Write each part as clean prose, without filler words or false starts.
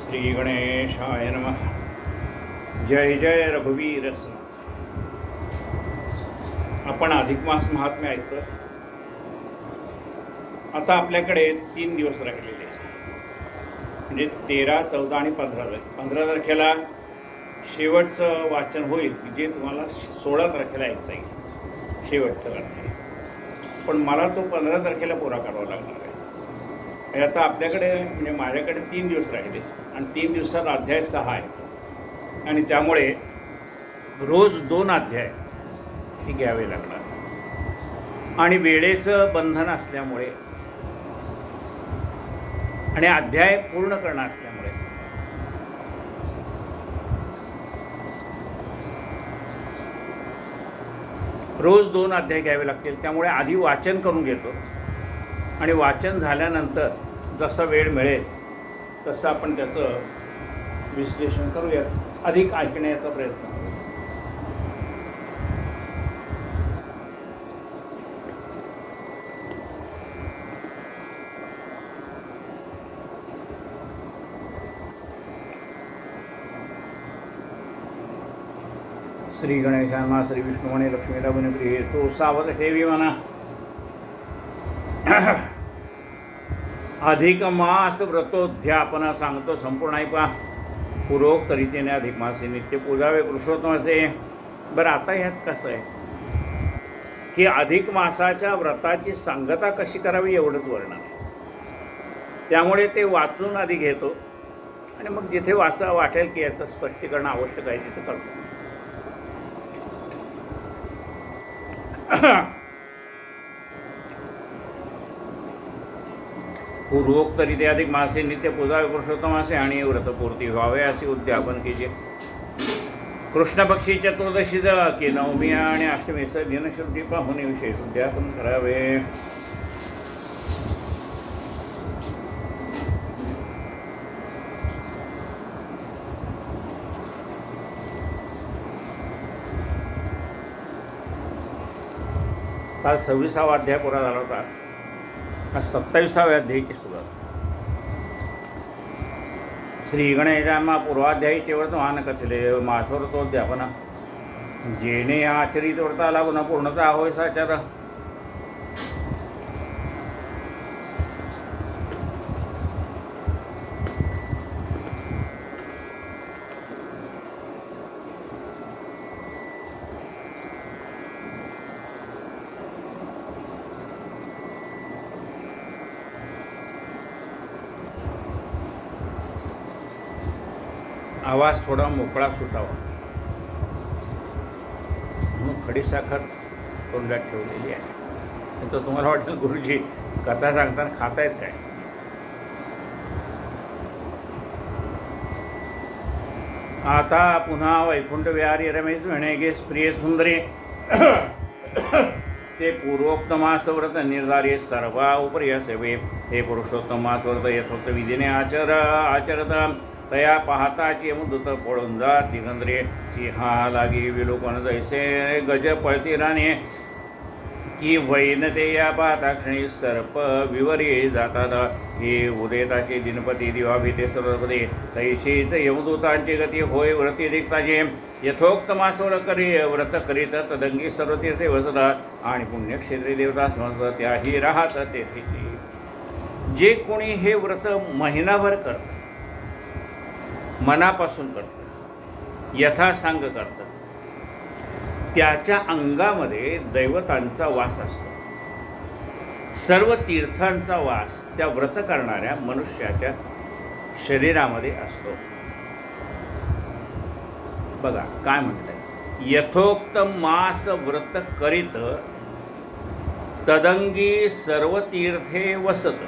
श्री गणेशाय नमः. जय जय रघुवीर समर्थ. आपण अधिक मास महात्म्य ऐकतोय. आता आपल्याकडे 3 दिवस राहिलेले म्हणजे 13, 14 आणि 15 तारखेला शेवटचं वाचन होईल जे तुम्हाला 16 तारखेला ऐकता येईल शेवटचं वाचन. पण मला तो 15 तारखेला पुरा करावा लागणार आहे. आता आपल्याकडे म्हणजे माझ्याकडे 3 दिवस राहिले आणि 3 दिवसात अध्याय 6 आहे आणि त्यामुळे रोज 2 अध्याय हे घ्यावे लागणार आणि वेळेचं बंधन असल्यामुळे आणि अध्याय पूर्ण करणं असल्यामुळे रोज 2 अध्याय घ्यावे लागतील. त्यामुळे आधी वाचन करून घेतो आणि वाचन झाल्यानंतर जसा वेळ मिळेल तसं आपण त्याचं विश्लेषण करूयात, अधिक ऐकण्याचा प्रयत्न करू. श्री गणेशांना श्री विष्णुमणे लक्ष्मीला गुणप्रिय तो सावध ठेवी म्हणा. अधिक मास व्रतोद्यापन सांगतो संपूर्ण ऐका. पूर्वोक्त रीतीने अधिक मासे नित्य पूजावे पुरुषोत्तमाचे. बरं, आता ह्यात कसं आहे की अधिक मासाच्या व्रताची सांगता कशी करावी एवढंच वर्णन आहे. त्यामुळे ते वाचून आधी घेतो आणि मग जिथे वाटेल की याचं स्पष्टीकरण आवश्यक आहे तिथं करतो. पूर्वोक्तरीत्या अधिक मासे नित्य पूजावे पुरुषोत्तमासे आणि व्रतपूर्ती व्हावे असे उद्यापन केले. कृष्ण पक्षी चतुर्दशीचं की नवमी आणि अष्टमीचं दिनशुद्धी पाहून विशेष उद्यापन करावे. काल 26वा अध्याय पुरा झाला होता. आज 27व्या अध्यायाची सुरुवात. श्री गणेशांना पूर्वाध्यायीचे वर्तमान कथले मासव्रतोद्यापन जेणे आचरित व्रता लागून पूर्णता होय साचार. आवाज थोडा मोकळा सुटावा म्हणून खडीसाखर तोंडात ठेवलेली आहे. तर तुम्हाला वाटेल गुरुजी कथा सांगताना खातायत काय. आता पुन्हा वैकुंठ विहारी रमेश म्हणे प्रिय सुंदरी ते पूर्वोक्त मासव्रत निर्धारित सर्वा उपरि सेवे हे पुरुषोत्तम मासव्रत यथोक्त विधीने आचरत तया पाहताची मुदत पळून जात दिगंद्रे सिंहा लागी विलोकन जैसे गज पळती राणे की वैनते या पाहताक्षणी सर्प विवरी जातात. हे उदयताचे दिनपती दिवाभिते सर्वपदे तैशीच यमदूतांची गती होय व्रती दिक्ताचे यथोक्त व्रत करीत तदंगी सर्व तीर्थे वसतात आणि पुण्यक्षेत्री देवता समजत त्याही राहत तेथेची. जे कोणी हे व्रत महिनाभर करतात, मनापासून करतात, यथासांग करतात, त्याच्या अंगामध्ये दैवतांचा वास असतो. सर्व तीर्थांचा वास त्या व्रत करणाऱ्या मनुष्याच्या शरीरामध्ये असतो. बघा काय म्हटलंय, यथोक्त मास व्रत करीत तदंगी सर्व तीर्थे वसत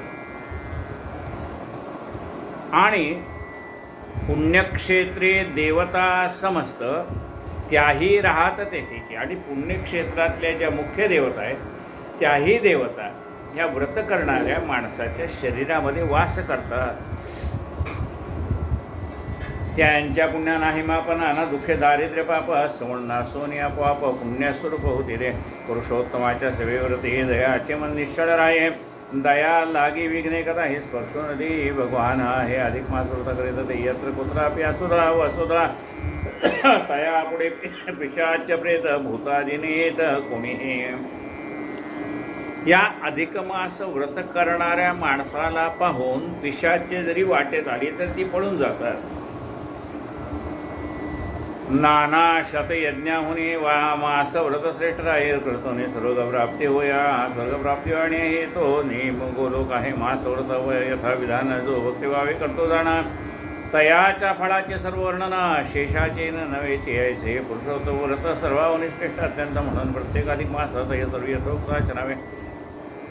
आणि पुण्यक्षेत्रे देवता समस्त त्याही राहत तेथेची. आणि पुण्यक्षेत्रातल्या ज्या मुख्य देवता आहेत त्याही देवता या व्रत करणाऱ्या माणसाच्या शरीरामध्ये वास करतात. त्यांच्या पुण्या नाही मापना ना दुःखे दारिद्र्य पाप सवर्ण सोनी आपोआप पुण्यस्वरूप होते रे. पुरुषोत्तमाच्या सेवेवर ते दयाचे मन निश्चळ राहे. दया लागी विघ्ने कथा हे स्पर्शो नदी भगवान हे अधिक मास व्रत करीत ते यत्र कुत्रापि असुरा वसुधा तया पुढे पिशाच प्रेत भूतादिनेत कोणीही. या अधिक मास व्रत करणाऱ्या माणसाला पाहून पिशाचे जरी वाटेत आली तर ती पळून जातात. नाना शतयज्ञाहुनी वा मास व्रतश्रेष्ठ राहील करतोने स्वर्गप्राप्ती होया. स्वर्गप्राप्ती आणि हे तो नेम गोलोक आहे. मास व्रत व यथाविधान जो भक्तिभावे करतो जाणार तयाच्या फळाचे सर्व वर्णन शेषाचे नव्हेचे ऐसे पुरुषोत्तम व्रत सर्वाहून श्रेष्ठ अत्यंत म्हणून प्रत्येक अधिक मासात हे सर्व यथोक्त नावे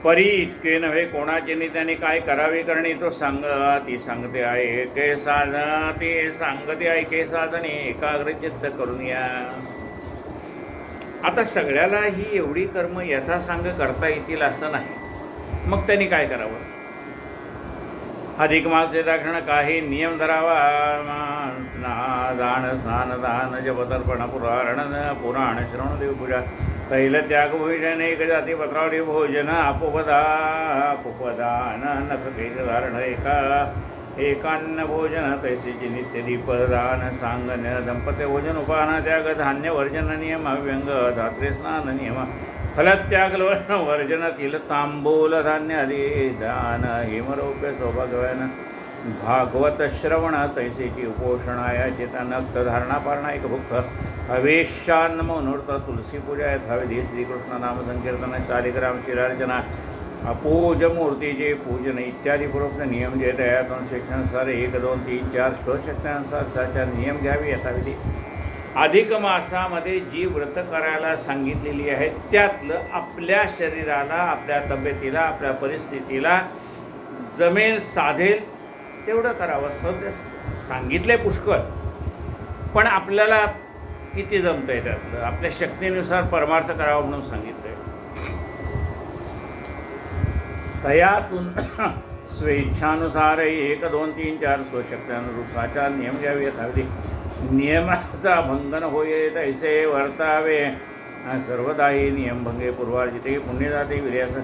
परी इतके नव्हे कोणाचे नि त्याने काय करावे करणे तो ती सांगते आहे के ते सांगते आहे के साधने एकाग्रचित्त करून या. आता सगळ्याला ही एवढी कर्म यथासांग करता येतील असं नाही. मग त्यांनी काय करावं? अधिक मास येताक्षण काही नियम धरावा. दान स्नान दान जपतर्पण पुराण श्रवण देवपूजा तैलत्याग भोजन एक जाती पत्रावडी भोजन अपुपदान नख केश धारण एकान्न भोजन तैसेची नित्य दीपदान सांगन दंपत्य भोजन उपान त्याग धान्य वर्जन नियम व्यंग धात्रे स्नान नियम फलत्याग वर्जन तिल तांबूल धान्य आदी दान हिमरौप्य सौभाग्यवान भागवत श्रवण तैसेची उपोषणाया चेता नक्त धारणा पारणा एक भुक्त अवेशान्न मनोर्थ तुलसी पूजा यथाविधी श्रीकृष्ण नाम संकीर्तन शालिग्राम शिरार्चना अपूज मूर्तीचे पूजन इत्यादी पूर्वक नियम जे त्यातून शिक्षणानुसार 1 2 3 4 स्वशक्त्यानुसार नियम घ्यावे यथाविधी. अधिक मासामध्ये जी व्रत करायला सांगितलेली आहेत त्यातलं आपल्या शरीराला आपल्या तब्येतीला आपल्या परिस्थितीला जमेल साधेल तेवढं करावं. सध्या सांगितले पुष्कळ पण आपल्याला किती जमतं आहे त्यातलं आपल्या शक्तीनुसार परमार्थ करावा म्हणून सांगितलं आहे. तयातून स्वेच्छानुसार 1 2 3 4 स्वशक्त्यानुसार नियम घ्यावे यथाविधी. नियमाचा भंगन होय तैसे वर्तावे सर्वदाही नियमभंगे पूर्वार्जिते पुण्य जाते विर्यास.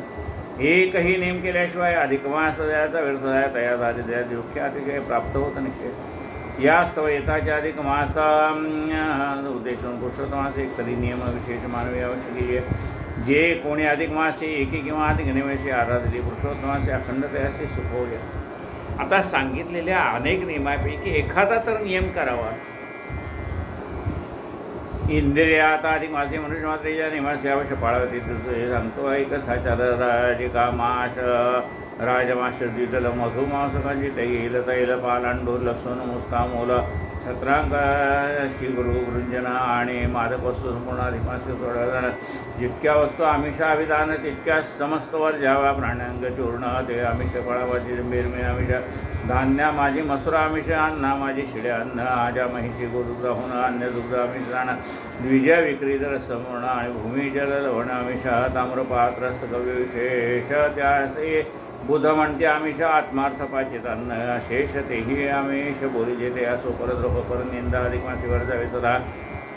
एकही नेम केल्याशिवाय अधिक मास द्यायचा व्यर्थ आहे. तया आधी द्या दुःख अतिशय प्राप्त होत निश्चय. यास्तव येताच्या अधिक मासा उद्देशून पुरुषोत्तमास एक तरी नियम विशेष मानवी आवश्यक आहे. जे कोणी अधिक मासे एकी किंवा अधिक नियमाशी आराधले पुरुषोत्तमासे अखंडतेशी सुखवले. आता सांगितलेल्या अनेक नियमापैकी एखादा तर नियम करावा. इंद्रियात अधिक मासे मनुष्य मात्रेच्या नियमाशी अवश्य पाळावे हे सांगतो. एक साचार राजिका मास राजमास द्विदल मधुमांसकांची तैल तैल पालांडूर लसूण मुस्ता मोल छत्रांक शिगुरु वृंजन आणि मादक वस्तू संपूर्ण अधिक मासे सोडा जाणं. जितक्या वस्तू आमिषा विधान तितक्या समस्त वर ज्यावा प्राण्यांग चूर्ण ते आमिष फळावाची बेरमी आमिष धान्य माझी मसुरा आमिष अन्न माझी शिड्या अन्न आजा महिषी गोदुग्ध होणं अन्य दुग्ध आमिष जाणं द्विजा विक्रीत रसमूर्ण आणि भूमी जल लवण आमिष ताम्रपात्र गव्य विशेष त्यासे बुध म्हणते आमिष आत्मार्थ पाचित अन्न शेष तेही आमिष बोली जेते असो परद्रोह परनिंदा अधिक मासीवर जावे सदा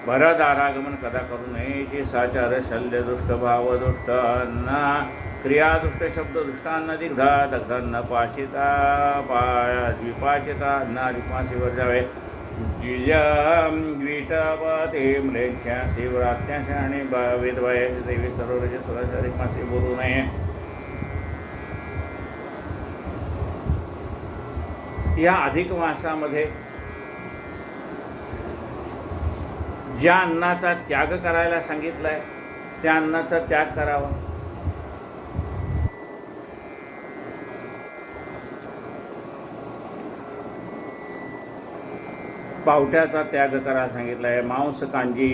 भरद आरागमन कदा करू नये. जे साचार शल्य दुष्ट भाव दुष्ट अन्न क्रिया दुष्ट शब्द दुष्टान्न दिग्धा दग्धान्न पाचिता द्विपाचिता अन्न अधिक मासीवर जावे. द्विटपते म्लेच्छा शिवरात्याशा आणि वेदवायाचे देवी सर्वचे स्वराचे अधिक मासी बोलू नये. या अधिक मासामध्ये ज्या अन्नाचा त्याग करायला सांगितलं आहे त्या अन्नाचा त्याग करावा. पावट्याचा त्याग करायला सांगितलं आहे. मांस कांजी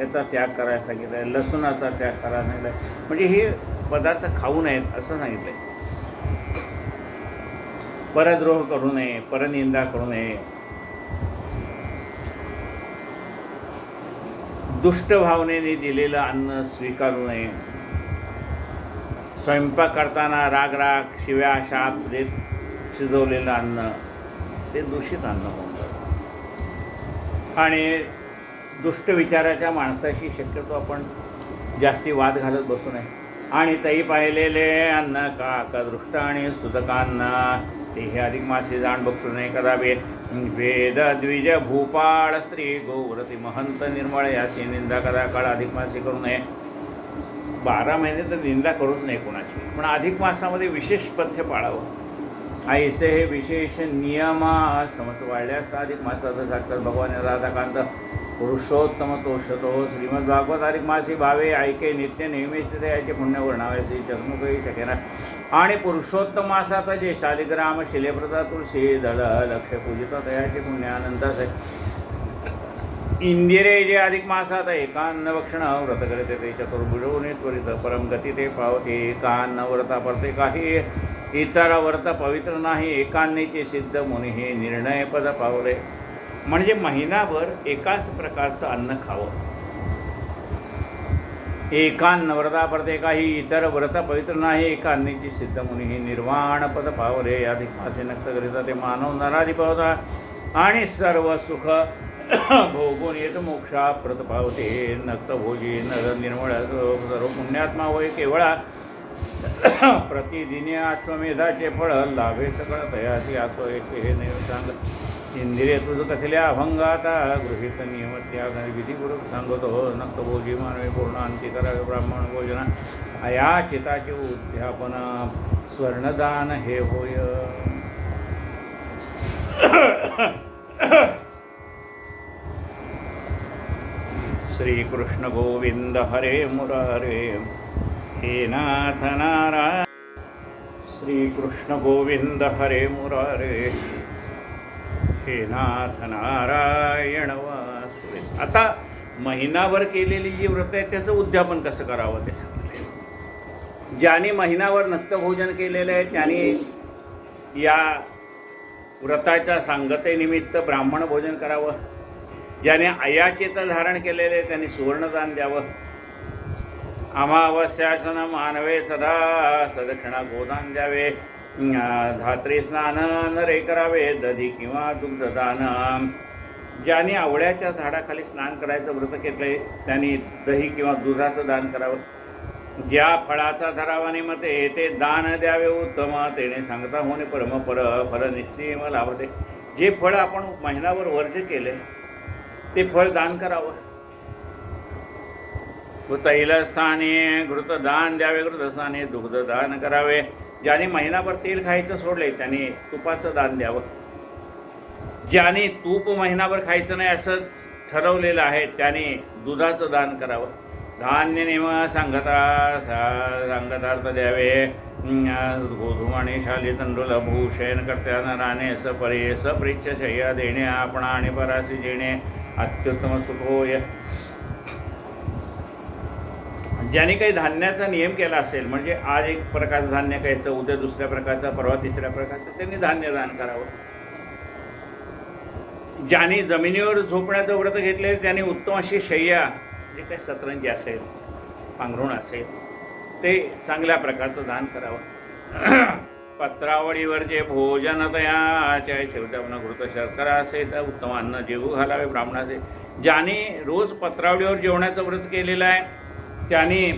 याचा त्याग करायला सांगितलं आहे. लसूणाचा त्याग करायला सांगितलं आहे. म्हणजे हे पदार्थ खाऊ नयेत असं सांगितलं आहे. परद्रोह करू नये परनिंदा करू नये. दुष्ट भावनेने दिलेलं अन्न स्वीकारू नये. स्वयंपाक करताना राग राग शिव्या शाप देत शिजवलेलं अन्न ते दूषित अन्न होऊन जातं. आणि दुष्ट विचाराच्या माणसाशी शक्यतो आपण जास्ती वाद घालत बसू नये. आणि तई पाहिलेले अन्न काकदृष्ट आणि सुतकांना तेही अधिक मासे जाण बक्षू नाही कदावे वेद द्विज भूपाळ स्त्री गोव्रती महंत निर्मळ याशी निंदा कदा काळ अधिक मासे करू नये. 12 महिने तर निंदा करूच नाही कोणाची, पण अधिक मासामध्ये विशेष पथ्य पाळावं. ऐसे हे विशेष नियम समज वाढल्यास अधिक मासाचं साक्षात भगवान राधाकांत पुरुषोत्तम तोषतो श्रीमद भागवत अधिक मासी भावे ऐके नित्य नेहमीच याचे पुण्य वर्णावे चर्मुखही शकेना. आणि पुरुषोत्तम मासात जे शालिग्राम शिलेप्रता तुळशी दल लक्ष पूजित तयाचे पुण्यानंतर इंदिरे जे अधिक मासात एकान्न भक्षण व्रत करते ते चतुर्भुजोने त्वरित परमगती ते पावते. एकान्न व्रता परते काही इतर व्रत पवित्र नाही एकान्नीचे सिद्ध मुनी हे निर्णय पद पावले. म्हणजे महिनाभर एकाच प्रकारचं अन्न खावं. एकान्न व्रता परते काही इतर व्रत पवित्र नाही एकान्नीचे सिद्ध मुनी हे निर्वाण पद पावले. अधिक मासे नक्त करिता ते मानव नराधी पावता आणि सर्व सुख भोगून येत मोक्षा प्रत पावते. नक्त भोजी नर निर्मळ सर्व पुण्यात्मा होय केवळा प्रतिदिने अश्वमेधाचे फळ लाभे सकळ तयासी असोयचे हे नैव सांग. इंदिरे तुझ कथल्या अभंगाता गृहीत नियम त्याग विधिपूर्वक सांगतो. नक्त भोजी मानवे पूर्ण अंती करावे ब्राह्मण भोजना या चिताचे उद्यापन स्वर्णदान हे होय. श्री कृष्ण गोविंद हरे मुरारे हे नाथ नारायण. श्री कृष्ण गोविंद हरे मुरारे हे नाथ नारायण वासुदेव. आता महिनाभर केलेली जी व्रत आहे त्याचं उद्यापन कसं करावं ते सांगितले. ज्याने महिनाभर नक्त भोजन केलेलं आहे त्याने या व्रताच्या सांगतेनिमित्त ब्राह्मण भोजन करावं. ज्याने अयाचित धारण केलेले त्यांनी सुवर्णदान द्यावं. अमावस्यासन मानवे सदा सदक्षिणा गोदान द्यावे. धात्री स्नान नरे करावे दधी किंवा दुग्धदान. ज्याने आवळ्याच्या झाडाखाली स्नान करायचं व्रत घेतलंय त्यांनी दही किंवा दुधाचं दान करावं. ज्या फळाचा धरावा निमते ते दान द्यावे उत्तम तेने सांगता होणे परमपर फल निश्चिम लाभते. जे फळ आपण महिनाभर वर्ज केले ते फळ दान करावं. तैलस्थाने घृतदान द्यावे घृतस्थाने दुग्धदान करावे. ज्याने महिनाभर तेल खायचं सोडले त्यांनी तुपाचं दान द्यावं. ज्याने तूप महिनाभर खायचं नाही असं ठरवलेलं आहे त्याने दुधाचं दान करावं. धान्य नेम सांगतार्थ द्यावे. गोधूम आणि शाली तंडुल भूषण कर्त्यानं राणे सपरे सप्रिच्छ शय्या देणे आपणा आणि परासी जेणे अत्युत्तम सुख होय. ज्याने काही धान्याचा नियम केला असेल म्हणजे आज एक प्रकारचं धान्य खायचं उद्या दुसऱ्या प्रकारचं परवा तिसऱ्या प्रकारचं त्यांनी धान्य दान करावं. ज्याने जमिनीवर झोपण्याचं व्रत घेतले त्यांनी उत्तम अशी शय्या जे काही सतरंजी असेल पांघरुण असेल ते चांगल्या प्रकारचं दान करावं. पत्रावळीवर जे भोजन तयाच्या शेवटावनं घृत शर्करा असे तर उत्तम अन्न जेवू घालावे ब्राह्मणाचे. ज्याने रोज पत्रावळीवर जेवण्याचं व्रत केलेलं आहे त्याने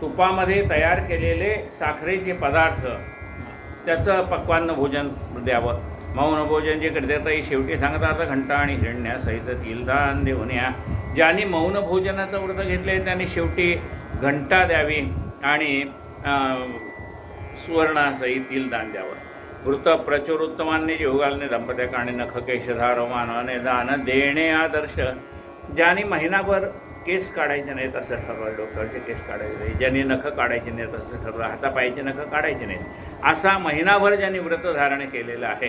तुपामध्ये तयार केलेले साखरेचे पदार्थ त्याचं पक्वान्न भोजन द्यावं. मौन भोजन जे करते शेवटी सांगतात घंटा आणि हिरण्यासहित तिलदान देऊन या. ज्यांनी मौन भोजनाचं व्रत घेतले त्यांनी शेवटी घंटा द्यावी आणि सुवर्णासहित तिलदान द्यावं. वृत प्रचुर उत्तमांनी योगालने दंपत्याक आणि नख केशधार मानवाने दान देणे आदर्श. ज्यांनी महिनाभर केस काढायचे नाहीत असं ठरवलं डोक्यावरचे केस काढायचे नाही. ज्यांनी नख काढायचे नाहीत असं ठरवलं हातापायचे नख काढायचे नाहीत. असा महिनाभर ज्यांनी व्रत धारण केलेलं आहे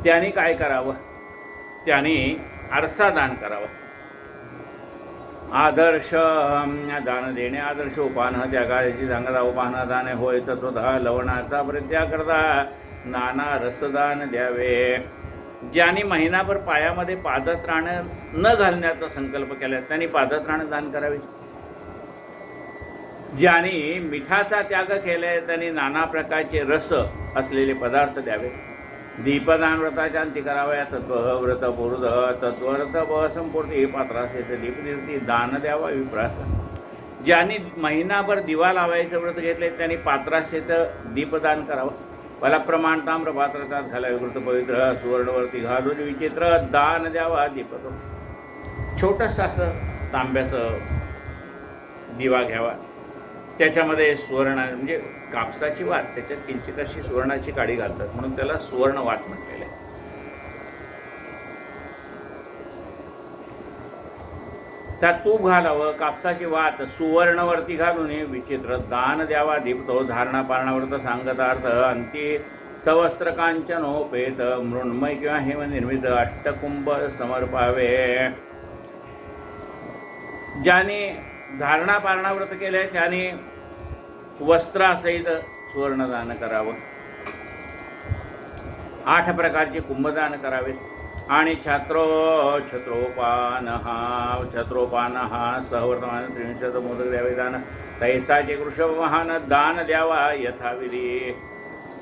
त्यांनी काय करावं. त्यांनी आरसा दान करावं. आदर्श दान देणे आदर्श. उपान त्यागाची सांगता उपान दान होय तत्वतः लवणाचा परित्याग करता नाना रसदान द्यावे. ज्यांनी महिनाभर पायामध्ये पादत्राण न घालण्याचा संकल्प केला त्यांनी पादत्राण दान करावे. ज्यांनी मिठाचा त्याग केलाय त्यांनी नाना प्रकारचे रस असलेले पदार्थ द्यावे. दीपदान व्रताच्या अंती कराव्या. तत्व व्रत पूर्ध तत्वर्थ संपूर्ती पात्र असेल तर दीपनिर्ती दान द्यावा विप्रास. ज्यांनी महिनाभर दिवा लावायचं व्रत घेतले त्यांनी पात्राशेत दीपदान करावं. फलप्रमाण ताम्र पात्रात घालावे. वृत पवित्र सुवर्णवरती घालून विचित्र दान द्यावा. दीपक छोटंसं असं तांब्याचं दिवा घ्यावा. त्याच्यामध्ये सुवर्ण म्हणजे कापसाची वात, त्याच्यात किंचित अशी सुवर्णाची काडी घालतात म्हणून त्याला सुवर्ण वात म्हटलेलं आहे. त्यात तूप घालावं. कापसाची वात सुवर्णवरती घालून विचित्र दान द्यावा. दीपतो धारणा पारणाव्रत सांगतार्थ अंती सवस्त्र कांचनोपेत मृण्मय किंवा हेम निर्मित अष्टकुंभ समर्पावे. ज्याने धारणा पारणाव्रत केले त्याने वस्त्रासहित सुवर्णदान करावं. 8 प्रकारचे कुंभदान करावे. आणि छत्रोपान सहवर्तमान 300 मोदक द्यावे. दान तैसाचे वृषभ महान दान द्यावा. यथाविधी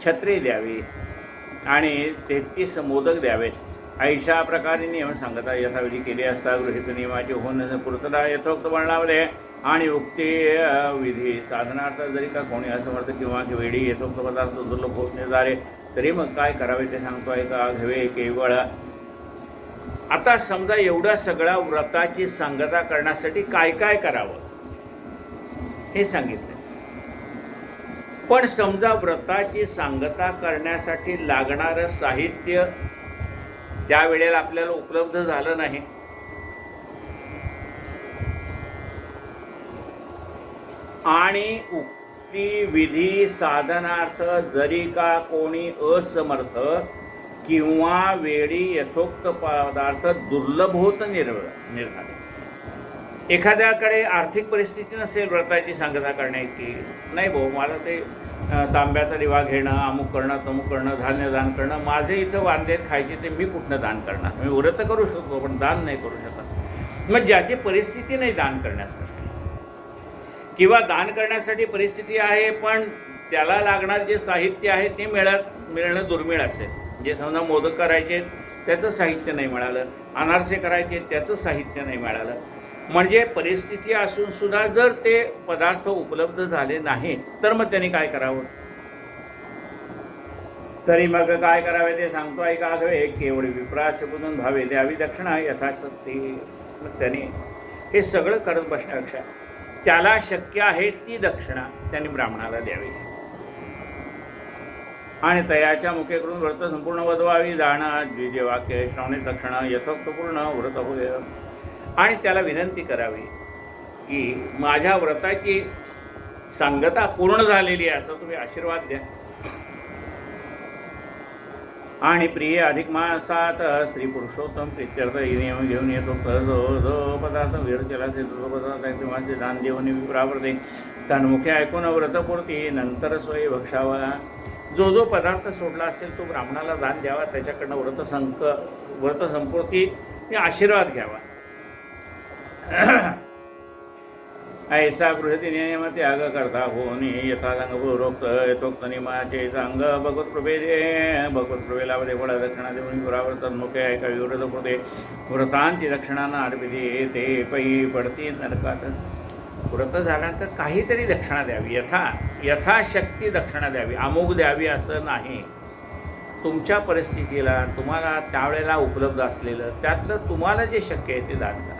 छत्री द्यावी आणि 33 मोदक द्यावेत. ऐशा प्रकारे नियम सांगता यथाविधी केले असता गृहीत नियमाचे होऊन पूर्तता यथोक्त वर्णावले. आणि उक्ती विधी साधनार्थ जरी का कोणी असमर्थ किंवा वेळी यथोक्त पदार्थ दुर्लभ होत निर्धारे तरी मग काय करावे ते सांगतो आहे का घ्यावे केवळ. आता समजा एवढ्या सगळ्या व्रताची सांगता करण्यासाठी काय काय करावं हे सांगितलं. पण समजा व्रताची सांगता करण्यासाठी लागणारं साहित्य त्यावेळेला आपल्याला उपलब्ध झालं नाही. आणि उक्ती विधी साधनार्थ जरी का कोणी असमर्थ किंवा वेळी यथोक्त पदार्थ दुर्लभ होत निर्धार. एखाद्याकडे आर्थिक परिस्थिती नसेल व्रताची सांगता करण्याची, नाही भाऊ मला ते तांब्याचा दिवा घेणं, अमुक करणं, तमुक करणं, धान्य दान करणं, माझे इथं वांदेत खायचे ते मी कुठनं दान करणार. मी व्रत करू शकतो पण दान नाही करू शकत. मग ज्याची परिस्थिती नाही दान करण्यासाठी किंवा दान करण्यासाठी परिस्थिती आहे पण त्याला लागणार जे साहित्य आहे ते मिळणं दुर्मिळ असेल. जे समजा मोदक करायचे त्याचं साहित्य नाही मिळालं, अनारसे करायचे त्याचं साहित्य नाही मिळालं, म्हणजे परिस्थिती असून सुद्धा जर ते पदार्थ उपलब्ध झाले नाही तर मग त्यांनी काय करावं. तरी मग काय करावे ते सांगतो ऐका घ्यावे. केवळ विप्राशबुद्धून भावे द्यावी दक्षिणा यथाशक्ती. मग त्यांनी हे सगळं करत बसण्यापेक्षा त्याला शक्य आहे ती दक्षिणा त्यांनी ब्राह्मणाला द्यावी. आणि तयाच्या मुखे करून व्रत संपूर्ण वधवावी. जाणं द्विजय वाक्य श्रवणे दक्षिणा यथोक्तपूर्ण व्रत होय. आणि त्याला विनंती करावी की माझ्या व्रताची सांगता पूर्ण झालेली आहे असं तुम्ही आशीर्वाद द्या. आणि प्रिय अधिक मासात श्री पुरुषोत्तम प्रित्यर्थ नियम घेऊन येतो. जो पदार्थ विरत केला असेल तो पदार्थ माझे दान देऊन विप्रावर्ते तन्मुखे ऐकून व्रतपूर्ती नंतर सोयी भक्षावा. जो पदार्थ सोडला असेल तो ब्राह्मणाला दान द्यावा. त्याच्याकडनं व्रत संपूर्ती आशीर्वाद घ्यावा. ऐसा गृहती नियम त्याग करता होनी यथासंग पूर्वोक्त यथोक्त नियमाचे सांग भगवत प्रभेला फळ दक्षिणा देऊन पुरावर्त मुखे ऐका विव्रत होते. व्रतांची दक्षिणांना अर्पिते ते पै पडती नरकात. व्रत झाल्यानंतर काहीतरी दक्षिणा द्यावी. यथाशक्ती दक्षिणा द्यावी. अमुक द्यावी असं नाही. तुमच्या परिस्थितीला तुम्हाला त्यावेळेला उपलब्ध असलेलं त्यातलं तुम्हाला जे शक्य आहे ते दान करावं.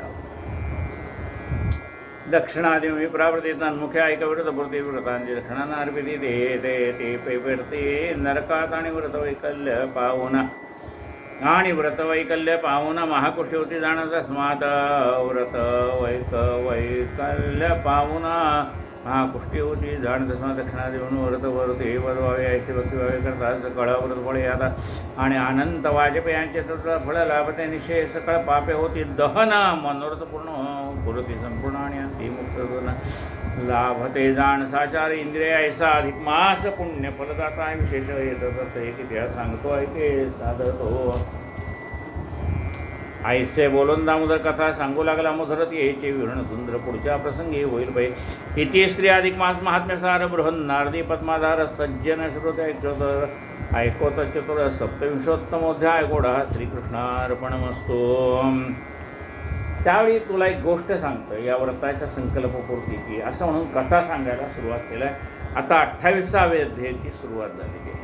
दक्षिणादि विप्रावृत्ती तन्मुखे ऐकव्रतपूर्ती व्रतांची दक्षिणांना अर्पिती ते पेपरते नरकात. आणि व्रतवैकल्य पाहुणा आणि व्रतवैकल्य पाहुणा महाकुशी होती जाणं. तस्मात वैकल्य पाहुणा महाकुष्टी होती जाण. तस्मात दक्षिणा देऊन व्रतवरते वधवावे ऐसे भक्ती व्हावे करतात. सकळ व्रत फळे आता आणि अनंत वाजपेयांचे फळ लाभते. निश्चय सकळ पापे होती दहन. मनोरथ पूर्ण पुरती संपूर्ण आणि अंती मुक्त लाभते जाण. साचार इंद्रिय ऐसा अधिक मास पुण्य फलदाता विशेष येत हे किती सांगतो ऐके साधतो. ऐसे बोलून दामोदर कथा सांगू लागला मधुरत यायचे विवरण सुंदर. पुढच्या प्रसंगी होईल पै. इति श्री अधिक मास महात्म्यसार बृहन् नारदी पद्माधार सज्जन श्रोते ऐकोत चतुर सप्तविंशोत्तमोध्याय. गोडा श्रीकृष्णार्पणमस्तु. त्यावेळी तुला एक गोष्ट सांगतो या व्रताच्या संकल्पपूर्तीची, असं म्हणून कथा सांगायला सुरुवात केली आहे. आता 28व्या अध्यायाची सुरुवात झालेली आहे.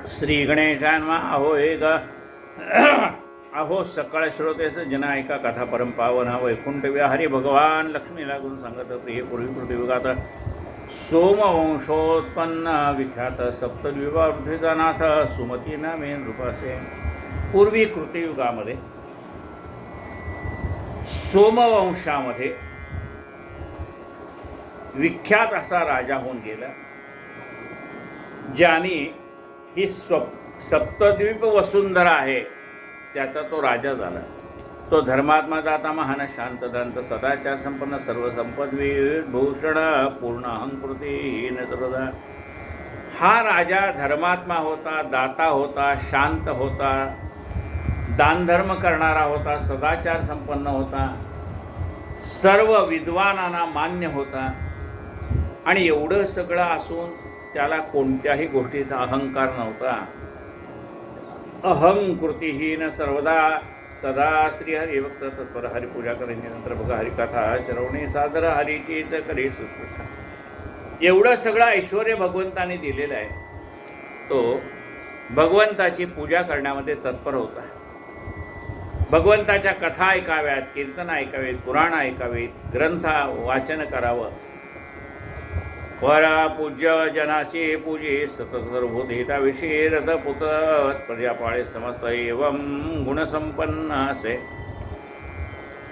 श्री गणेशान अहो एक अहो सकळ श्रोतेस जन ऐका कथा परम पावन वैकुंठ विहारी भगवान लक्ष्मी लागून सांगत प्रिय पूर्वी पृथ्वीगात सोमवंशोत्पन्न विख्यात सप्तद्वीपा नाथ सुमती नामे नृपासे. पूर्वी कृतयुगामध्ये सोमवंशामध्ये विख्यात असा राजा होऊन गेला, ज्याने ही सप्तद्वीप वसुंधरा आहे त्याचा तो राजा झाला. तो धर्मात्मा दाता महान शांतदांत सदाचार संपन्न सर्व संपद्विभूषण पूर्ण अहंकृती सर्वदा. हा राजा धर्मात्मा होता, दाता होता, शांत होता, दानधर्म करणारा होता, सदाचार संपन्न होता, सर्व विद्वानांना मान्य होता. आणि एवढं सगळं असून त्याला कोणत्याही गोष्टीचा अहंकार नव्हता. अहंकृतीहीन सर्वदा सदा श्रीहरी भक्त तत्पर हरिपूजा करायची. नंतर बघा हरिकथा श्रवणी सादर हरीचीच करी सुस्पृष्टा. एवढं सगळं ऐश्वर भगवंताने दिलेलं आहे. तो भगवंताची पूजा करण्यामध्ये तत्पर होता. भगवंताच्या कथा ऐकाव्यात, कीर्तन ऐकावेत, पुराण ऐकावेत, ग्रंथ वाचन करावं. परा पूज्य जनाशी पूजे सतत सर्वभूतेताविषयी रथ पुतत प्रजापाळे समस्त एवं गुणसंपन्न असे.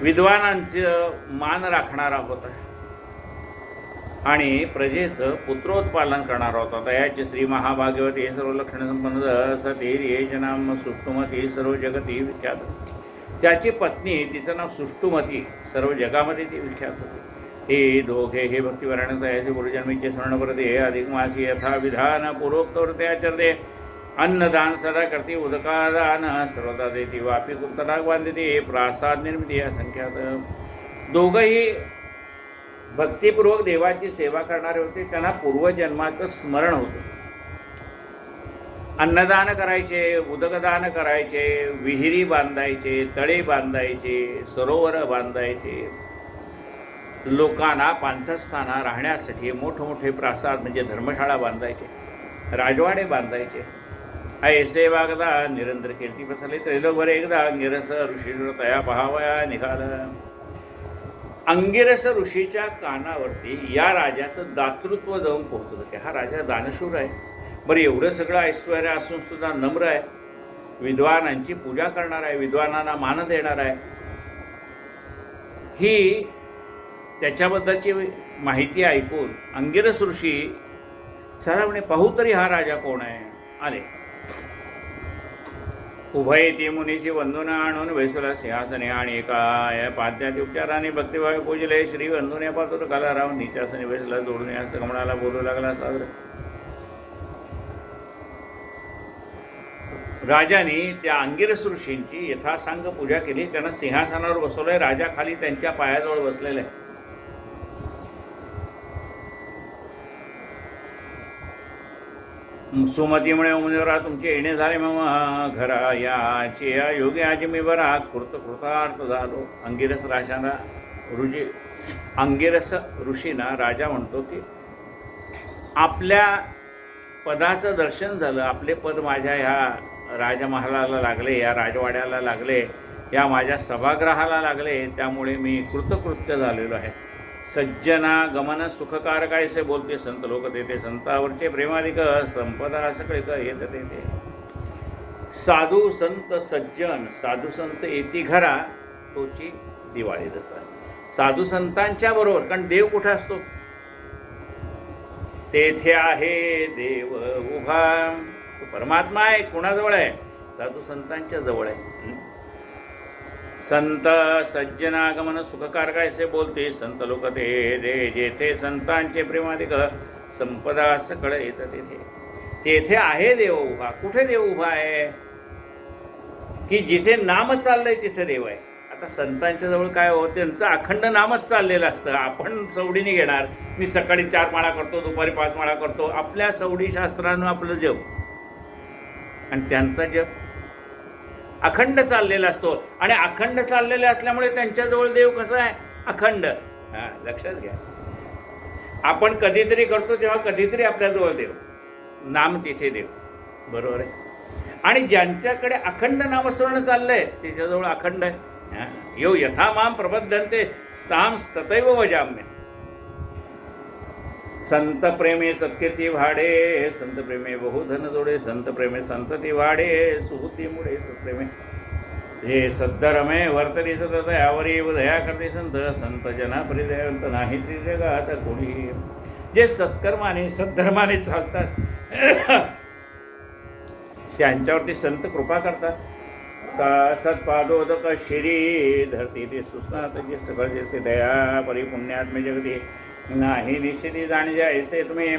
विद्वानांचं मान राखणारा होता आणि प्रजेचं पुत्रोत्पादन करणारा होता. दयाची श्री महाभागवती सर्व लक्षण संपन्न सती जनाम सुष्टुमती सर्व जगती विख्यात. त्याची पत्नी, तिचं नाव सुष्टुमती, सर्व जगामध्ये ती विख्यात होती. हे दोघे हे भक्तिवरायण तयाचे गुरुजन्मीचे स्मरण करते अधिक मासी यथा विधान पूर्वोक्तवृत्ते आचरते. अन्नदान सदा करते उदकादान सर्वदा देती वापी गुप्तराग बांधते प्रासाद निर्मिती असंख्यात. दोघंही भक्तिपूर्वक देवाची सेवा करणारे होते. त्यांना पूर्वजन्माचं स्मरण होतं. अन्नदान करायचे, उदकदान करायचे, विहिरी बांधायचे, तळे बांधायचे, सरोवर बांधायचे, लोकांना पांथस्थाना राहण्यासाठी मोठमोठे प्रासाद म्हणजे धर्मशाळा बांधायचे, राजवाडे बांधायचे. ऐसे वागदा निरंतर कीर्ती पसरली. त्रैलोकभर एकदा अंगिरस ऋषीश्वर तया पहावया निघालं. अंगिरस ऋषीच्या कानावरती या राजाचं दातृत्व जाऊन पोहोचलं की हा राजा दानशूर आहे. बरं, एवढं सगळं ऐश्वर्य असून सुद्धा नम्र आहे, विद्वानांची पूजा करणार आहे, विद्वानांना मान देणार आहे. ही त्याच्याबद्दलची माहिती ऐकून अंगिरस ऋषी चला म्हणे पाहू तरी हा राजा कोण आहे. आले. उभय ती मुनीची वंदना आणून बैसला सिंहासने आणि एका पाद्याच्या उपचाराने भक्तिभावे पूजले. श्री वंदुने पातूर कालाराव नीचासने बैसला. जोडून या कमळाला बोलू लागला सादर. राजाने त्या अंगिरस ऋषींची यथासांग पूजा केली. त्यांना सिंहासनावर बसवलंय. राजा खाली त्यांच्या पायाजवळ बसलेला आहे. सुमती म्हणे उमेदवारा तुमचे येणे झाले मग घरा याचे या योगी आज मी बरा कृतार्थ झालो. अंगिरस ऋषींना राजा म्हणतो की आपल्या पदाचं दर्शन झालं. आपले पद माझ्या ह्या राजमहालाला लागले, या राजवाड्याला लागले, या माझ्या सभागृहाला लागले, त्यामुळे मी कृतकृत्य झालेलो आहे. सज्जना गमन सुखकारक ऐसे बोलते संत लोक देते. संतावरचे प्रेमाधिक संपदा सकळे येत तेथे. साधू संत सज्जन, साधू संत येती घरा तोची दिवाळी दसरा. साधू संतांच्या बरोबर, कारण देव कुठे असतो? तेथे आहे देव उभा. तो परमात्मा आहे. कुणाजवळ आहे? साधू संतांच्या जवळ आहे. संत सज्जनागमन सुखकारक ऐसे बोलते संत लोक ते दे. जेथे संतांचे प्रेमाधिक संपदा सकळ येत तेथे. तेथे आहे देव उभा. कुठे देव उभा आहे? की जिथे नाम चाललंय तिथे देव आहे. आता संतांच्या जवळ काय हो, त्यांचं अखंड नामच चाललेलं असतं. आपण सवडीने घेणार, मी सकाळी 4 माळा करतो, दुपारी 5 माळा करतो. आपल्या सवडी शास्त्रानं आपलं जग. आणि त्यांचा जप अखंड चाललेला असतो. आणि अखंड चाललेले असल्यामुळे त्यांच्याजवळ देव कसा आहे? अखंड. हा, लक्षात घ्या. आपण कधीतरी करतो तेव्हा कधीतरी आपल्याजवळ देव, नाम तिथे देव, बरोबर आहे. आणि ज्यांच्याकडे अखंड नामस्मरण चाललंय त्याच्याजवळ अखंड आहे. यो यथा माम प्रबद्धन्ते ताम तथैव वजाम्य. संत प्रेमे सत्कीर्ती वाढे, संत प्रेमे बहुधन जोडे, संत प्रेमे संतती वाढे, सुबुद्धी मुळे सत्प्रेमे हे सद्धरमे वर्तरी सतत यावरी दया करते संत. संत जना परिदयवंत नाही त्रिजगात कोणी. जे सत्कर्माने सद्धर्माने चालतात त्यांच्यावरती संत कृपा करतात. सत्पादोदक शिरी धरती ते सुस्नात जे सगळे ते दया परिपुण्यात्मे जगती नाही निश्चिती जाणे ऐसे. तुम्ही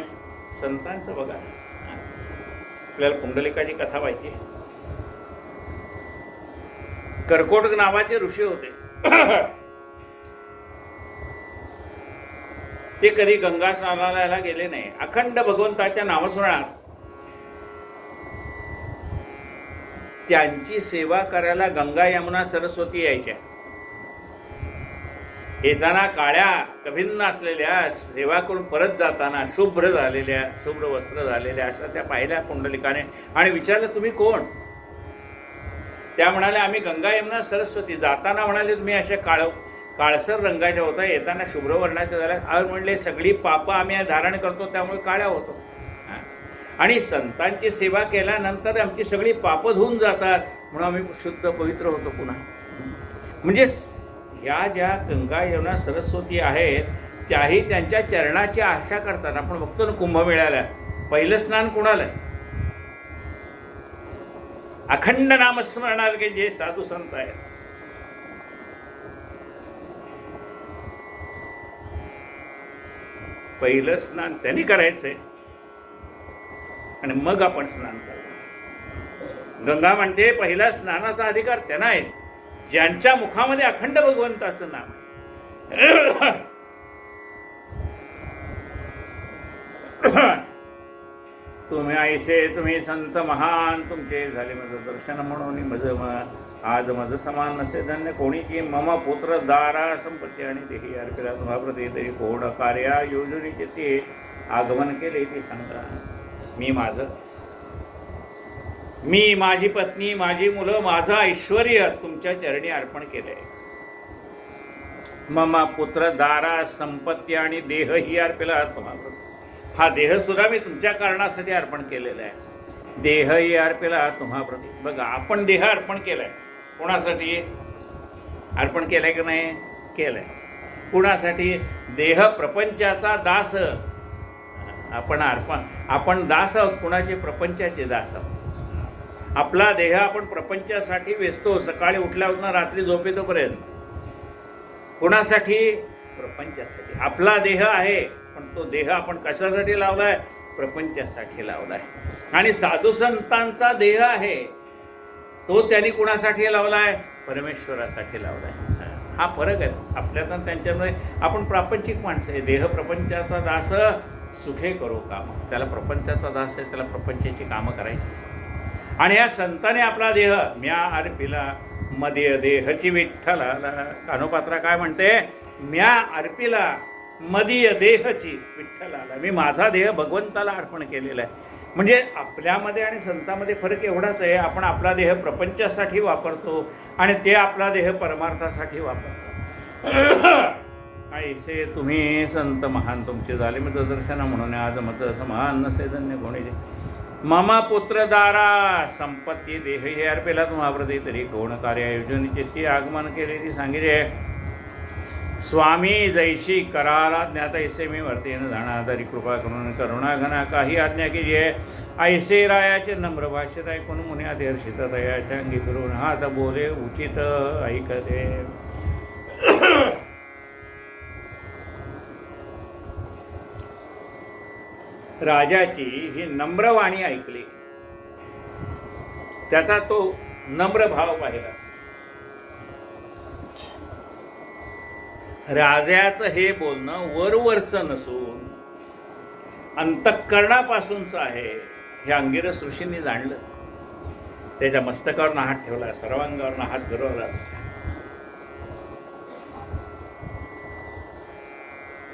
संतांचं बघा. आपल्याला पुंडलिकाची कथा माहिती आहे. कर्कोटक नावाचे ऋषी होते. ते कधी गंगा स्नानाला गेले नाही. अखंड भगवंताच्या नामस्मरणात त्यांची सेवा करायला गंगा यमुना सरस्वती यायच्या. येताना काळ्या कभिन्न असलेल्या, सेवा करून परत जाताना शुभ्र झालेल्या, शुभ्र वस्त्र झालेल्या अशा त्या पाहिल्या पुंडलिकाने आणि विचारलं तुम्ही कोण? त्या म्हणाल्या आम्ही गंगा यमुना सरस्वती. जाताना म्हणाले तुम्ही अशा काळसर रंगाच्या होता, येताना शुभ्र वर्णाच्या झाल्या. आज म्हणले सगळी पापं आम्ही धारण करतो त्यामुळे काळ्या होतो. आणि संतांची सेवा केल्यानंतर आमची सगळी पापं धुवून जातात म्हणून आम्ही शुद्ध पवित्र होतो पुन्हा. म्हणजे या ज्या गंगा यमुना सरस्वती आहेत त्याही त्यांच्या चरणाची आशा करतात. आपण बघतो ना कुंभमेळ्याला पहिलं स्नान कोणाला आहे? अखंड नामस्मरणारे जे साधू संत आहेत. पहिलं स्नान त्यांनी करायचंय आणि मग आपण स्नान करतो. गंगा म्हणते पहिला स्नानाचा अधिकार त्यांना आहे ज्यांच्या मुखामध्ये अखंड भगवंताचं नाम आहे. तुम्ही ऐसे तुम्ही संत महान, तुमचे झाले माझं दर्शन म्हणून आज माझं समान नसे धन्य कोणी की मम पुत्र दारा संपत्ती आणि देही अर्पिला तुम्हा प्रती तरी कोण कार्या योजनेचे ते आगमन केले ते सांगा. मी माझी पत्नी, माझी मुलं, माझं ऐश्वर्य तुमच्या चरणी अर्पण केलंय. मम पुत्र दारा संपत्ती आणि देह ही अर्पिला तुम्हा. हा देह सुद्धा मी तुमच्या कारणासाठी अर्पण केलेला आहे. देह ही अर्पिला तुम्हा प्रती. बघा आपण देह अर्पण केलाय. कोणासाठी अर्पण केलाय की नाही? केलाय. कुणासाठी? देह प्रपंचाचा दास. आपण दास आहोत. कुणाचे? प्रपंचाचे दास आहोत. आपला देह आपण प्रपंचासाठी वेचतो. सकाळी उठल्यापासून रात्री झोपेतोपर्यंत. कुणासाठी? प्रपंचासाठी. आपला देह आहे पण तो देह आपण कशासाठी लावलाय? प्रपंचासाठी लावलाय. आणि साधू संतांचा देह आहे तो त्यांनी कुणासाठी लावलाय? परमेश्वरासाठी लावलाय. हा फरक आहे आपल्यात आणि त्यांच्यामध्ये. आपण प्रापंचिक माणसं आहे. देह प्रपंचाचा दास सुखे करो काम. त्याला प्रपंचाचा दास आहे, त्याला प्रपंचाची कामं करायची. आणि या संताने आपला देह म्या अर्पिला मध्ये देहची विठ्ठला. कानोपात्रा काय म्हणते? म्या अर्पिला मदीय देहची विठ्ठलाला. मी माझा देह भगवंताला अर्पण केलेला आहे. म्हणजे आपल्यामध्ये आणि संतांमध्ये फरक एवढाच आहे. आपण आपला देह प्रपंचासाठी वापरतो आणि ते आपला देह परमार्थासाठी वापरतो. ऐसे तुम्ही संत महान, तुमचे झाले मी दर्शन म्हणून आज मत समान नसे धन्य कोणी. मम पुत्र दारा संपत्ती देह हे अर्पेला तुम्हा प्रती तरी कोण कार्य योजनेचे ती आगमन केले ती सांगितले. स्वामी जैशी कराला ज्ञात ऐसे मी वर्तेन जाणा तरी कृपा करून करुणा घना काही आज्ञा कीजिए. ऐसे रायाचे नम्र भाषित ऐकून मुनी हर्षित दयाच्या अंगी फिरून हात बोले उचित ऐकते. राजाची ही नम्र वाणी ऐकली. त्याचा तो नम्र भाव पाहिला. राजाचं हे बोलणं वरवरचं नसून अंतःकरणापासूनचं आहे हे अंगिरस ऋषींनी जाणलं. त्याच्या मस्तकावर हात ठेवला, सर्वांगावर हात फिरवला.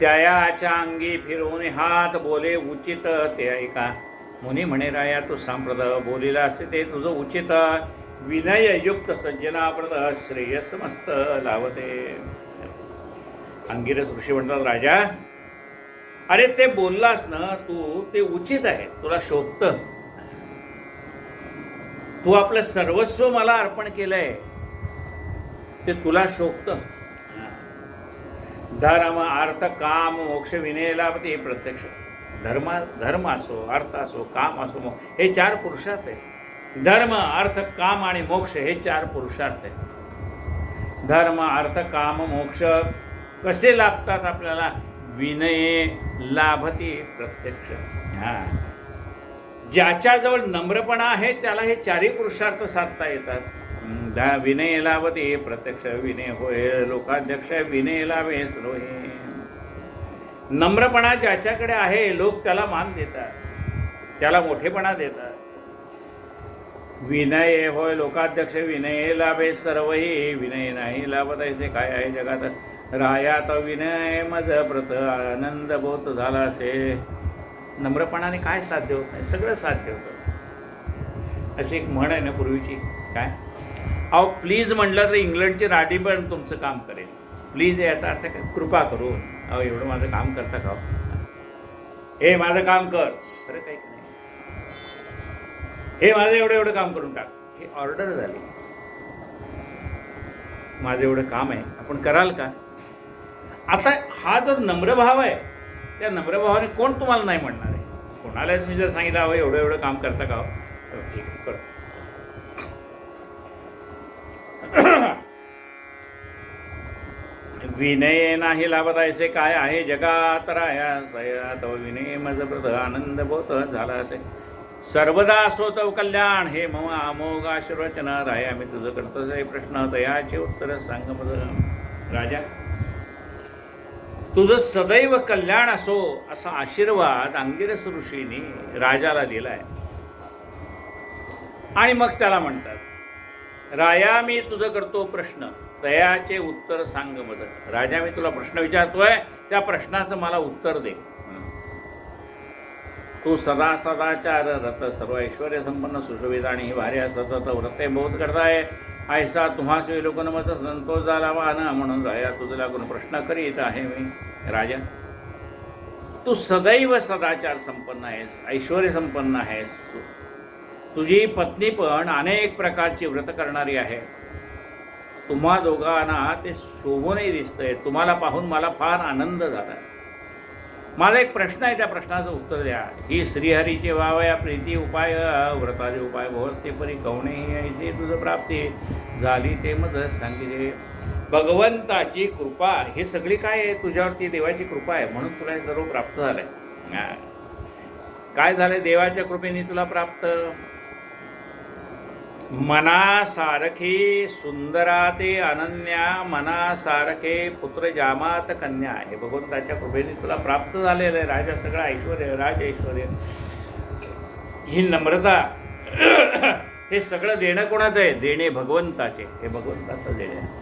त्याच्या अंगी फिरवून हात बोले उचित ते ऐका. मुनी म्हणे राया तू सांप्रद बोलीला असते ते तुझं उचित. विनययुक्त सज्जनाप्रद श्रेयस मस्त लावते. अंगिरस ऋषी म्हणतात राजा, अरे ते बोललास ना तू, ते उचित आहे, तुला शोभतं. तू आपलं सर्वस्व मला अर्पण केलंय, ते तुला शोभतं. धर्म अर्थ काम मोक्ष विनय लाभते प्रत्यक्ष. धर्म असो, अर्थ असो, काम असो, हे 4 पुरुषार्थ आहे. धर्म अर्थ काम आणि मोक्ष हे 4 पुरुषार्थ आहे. धर्म अर्थ काम मोक्ष कसे लाभतात आपल्याला? विनय लाभते प्रत्यक्ष. ज्याच्याजवळ नम्रपणा आहे त्याला हे 4ही पुरुषार्थ साधता येतात. विनय लाभते प्रत्यक्ष. विनय होय लोकाध्यक्ष, विनय लाभे सर्व. नम्रपणा ज्याच्याकडे आहे लोक त्याला मान देतात, त्याला मोठेपणा देतात. विनय होय लोकाध्यक्ष, विनय लाभे सर्वही. विनय नाही लाभत ऐसे काय आहे जगात? रायात विनय मज प्रत आनंद बोध झाला असे. नम्रपणाने काय साध्य होत नाही? सगळं साध्य होतं. अशी एक म्हण आहे ना पूर्वीची, काय अहो प्लीज म्हटलं तर इंग्लंडची राणी पण तुमचं काम करेल. प्लीज याचा अर्थ काय? कृपा करून. अहो एवढं माझं काम करता का? हे माझं काम कर. खरं काही नाही, हे माझं एवढं काम करून टाक. हे ऑर्डर झाली. माझं एवढं काम आहे, आपण कराल का? आता हा जो नम्रभाव आहे, त्या नम्रभावाने कोण तुम्हाला नाही म्हणणार आहे? कोणाला मी जर सांगितलं अहो एवढं काम करता का? ठीक आहे करतो. विनय नाही लाभत ऐसे काय आहे जगात? राया सयात विनय मज प्रत आनंद बोध झाला असे. सर्वदा असो तव कल्याण, हे मम अमोघ आशीर्वचन. राया मी तुझं करतोच आहे प्रश्न, तयाचे उत्तर सांग मज. राजा तुझं सदैव कल्याण असो असा आशीर्वाद अंगिरस ऋषीने राजाला दिलाय. आणि मग त्याला म्हणतात राया मी तुझं करतो प्रश्न, तयाचे उत्तर सांग मज. राजा मी तुला प्रश्न विचारतोय, त्या प्रश्नाचं मला उत्तर दे. तू सदा सदाचार रथ, सर्व ऐश्वर्य संपन्न सुशोभित आणि ही भार्या सतत व्रते बोध करताय. ऐसा तुम्हास लोकन मत संतोष झाला वाहन. म्हणून राया तुझं लागून प्रश्न करीत आहे मी. राजा तू सदैव सदाचार संपन्न आहेस, ऐश्वर्य संपन्न आहेस. तुझी पत्नी पण अनेक प्रकारची व्रत करणारी आहे. तुम्हा दोघांना ते शोभूनही दिसतंय. तुम्हाला पाहून मला फार आनंद झाला. माझा एक प्रश्न आहे, त्या प्रश्नाचं उत्तर द्या. ही श्रीहरीचे वावया प्रीती उपाय, व्रताचे उपाय भोवते परी कवणे ऐसे तुझं प्राप्ती झाली ते मग सांगितले. भगवंताची कृपा हे सगळी काय आहे? तुझ्यावरती देवाची कृपा आहे, म्हणून तुला हे सर्व प्राप्त झालंय. काय झालंय? देवाच्या कृपेने तुला प्राप्त. मनासारखे सुंदरा ते अनन्या, मनासारखे पुत्र जामात कन्या. हे भगवंताच्या कृपेने तुला प्राप्त झालेलं आहे. राजा सगळं ऐश्वर्य, राज ऐश्वर्य, ही नम्रता, हे सगळं देणं कोणाचं आहे? देणे भगवंताचे. हे भगवंताचं देणे आहे.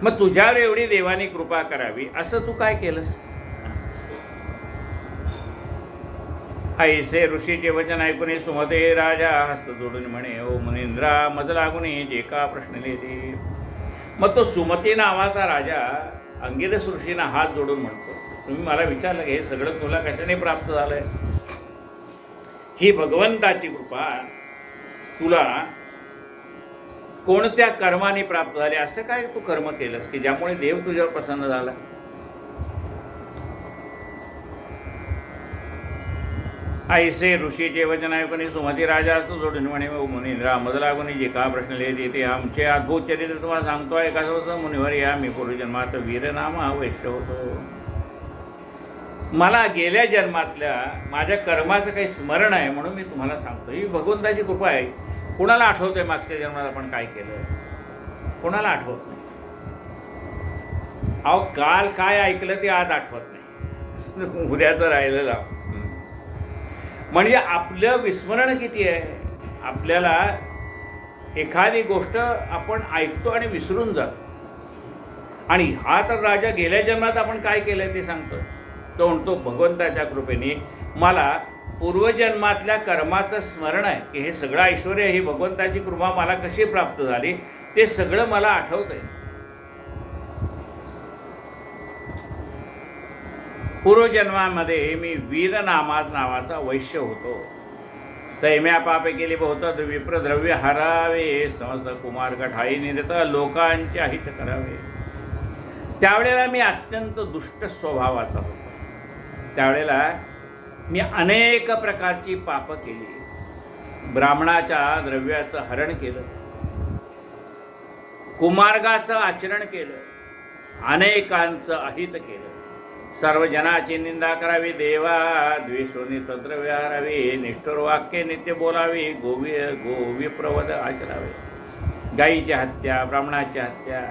मग तुझ्यावर एवढी देवानी कृपा करावी असं तू काय केलंस? ऐसे ऋषीचे वचन ऐकून सुमते राजा हस्त जोडून म्हणे, ओ मुनींद्रा मज लागून जे का प्रश्न लिहिते. मग तो सुमती नावाचा राजा अंगिरस ऋषींना हात जोडून म्हणतो, तुम्ही मला विचारलं हे सगळं तुला कशाने प्राप्त झालंय? ही भगवंताची कृपा तुला कोणत्या कर्माने प्राप्त झाली? असं काय तू कर्म केलंस की ज्यामुळे देव तुझ्यावर प्रसन्न झाला? ऐसे ऋषीचे वचन ऐकून सुमती राजा असतो जोडून म्हणे, मुनींद्रा मज लागून जे का प्रश्न लिहिते ते आमचे अद्भुत चरित्र तुम्हाला सांगतोय. कसं मुनिवर या मी पूर्वजन्मात वीरनामा वैश्य होतो. मला गेल्या जन्मातल्या माझ्या कर्माचं काही स्मरण आहे म्हणून मी तुम्हाला सांगतो. ही भगवंताची कृपा आहे. कोणाला आठवतंय मागच्या जन्मात आपण काय केलं? कोणाला आठवत नाही. अहो काल काय ऐकलं ते आज आठवत नाही, उद्याचं राहिलेलं. म्हणजे आपलं विस्मरण किती आहे? आपल्याला एखादी गोष्ट आपण ऐकतो आणि विसरून जातो. आणि हा तर राजा गेल्या जन्मात आपण काय केलं ते सांगतो. तो म्हणतो भगवंताच्या कृपेने मला पूर्वजन्मातल्या कर्माचं स्मरण आहे की हे सगळं ऐश्वर ही भगवंताची कृपा मला कशी प्राप्त झाली ते सगळं मला आठवतंय. पूर्वजन्मामध्ये मी वीरनामाज नावाचा वैश्य होतो. तैम्या पापे केली बहुत विप्रद्रव्य हरावे समस्त कुमार कठाई निरत लोकांचे हित करावे. त्यावेळेला मी अत्यंत दुष्ट स्वभावाचा होतो. त्यावेळेला मी अनेक प्रकारची पापं केली. ब्राह्मणाच्या द्रव्याचं हरण केलं, कुमार्गाचं आचरण केलं, अनेकांचं अहित केलं, सर्व जनाची निंदा करावी, देवा द्वेषोनी तद्रव्य हरावे, निष्ठुर वाक्य नित्य बोलावे, गोविप्रवध आचरावे. गायीची हत्या, ब्राह्मणाची हत्या,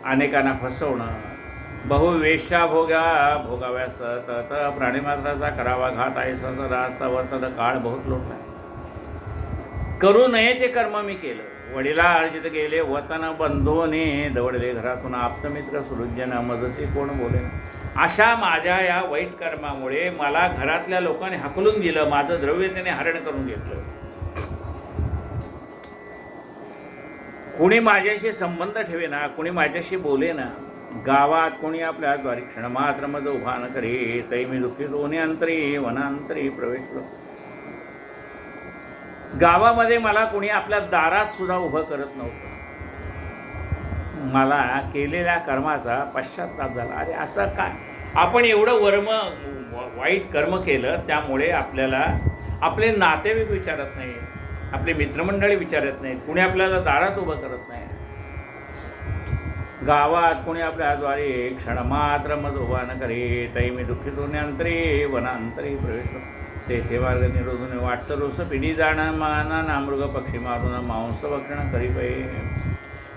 अनेकांना फसवणं, बहुवेश्या भोगाव्या सतत, प्राणीमात्राचा करावा घात आहे सतत वर्तन काळ बहुत लोटला. करू नये ते कर्म मी केलं. वडिला अर्जित गेले वतन बंधोने, दवडले घरातून आप्तमित्र सुहृदजन, मजसी कोण बोले. अशा माझ्या या वाईट कर्मामुळे मला घरातल्या लोकांनी हाकलून दिलं, माझं द्रव्य त्याने हरण करून घेतलं. कुणी माझ्याशी संबंध ठेवेना, कुणी माझ्याशी बोलेना. गावात कोणी आपल्या द्वारी क्षणमात्र मज उभा न करे, तै मी दुःखी दोन्ही अंतरी वनांतरी प्रवेश. गावामध्ये मला कोणी आपल्या दारात सुद्धा उभं करत नव्हतं. मला केलेल्या कर्माचा पश्चाताप झाला. अरे असं काय, आपण एवढं वाईट कर्म केलं, त्यामुळे आपल्याला आपले नातेवाईक विचारत नाही, आपले मित्रमंडळी विचारत नाहीत, कुणी आपल्याला दारात उभं करत नाही. गावात कोणी आपल्या द्वारे क्षणमात्र मज उभा न करे, तै मी दुःखी दोन्ही वनांतरी प्रवेश. तेथे मार्ग निरोधून वाटसरोस पिढी जाणं माना नामृग पक्षी मारून मांस भक्षण करी पाहिजे.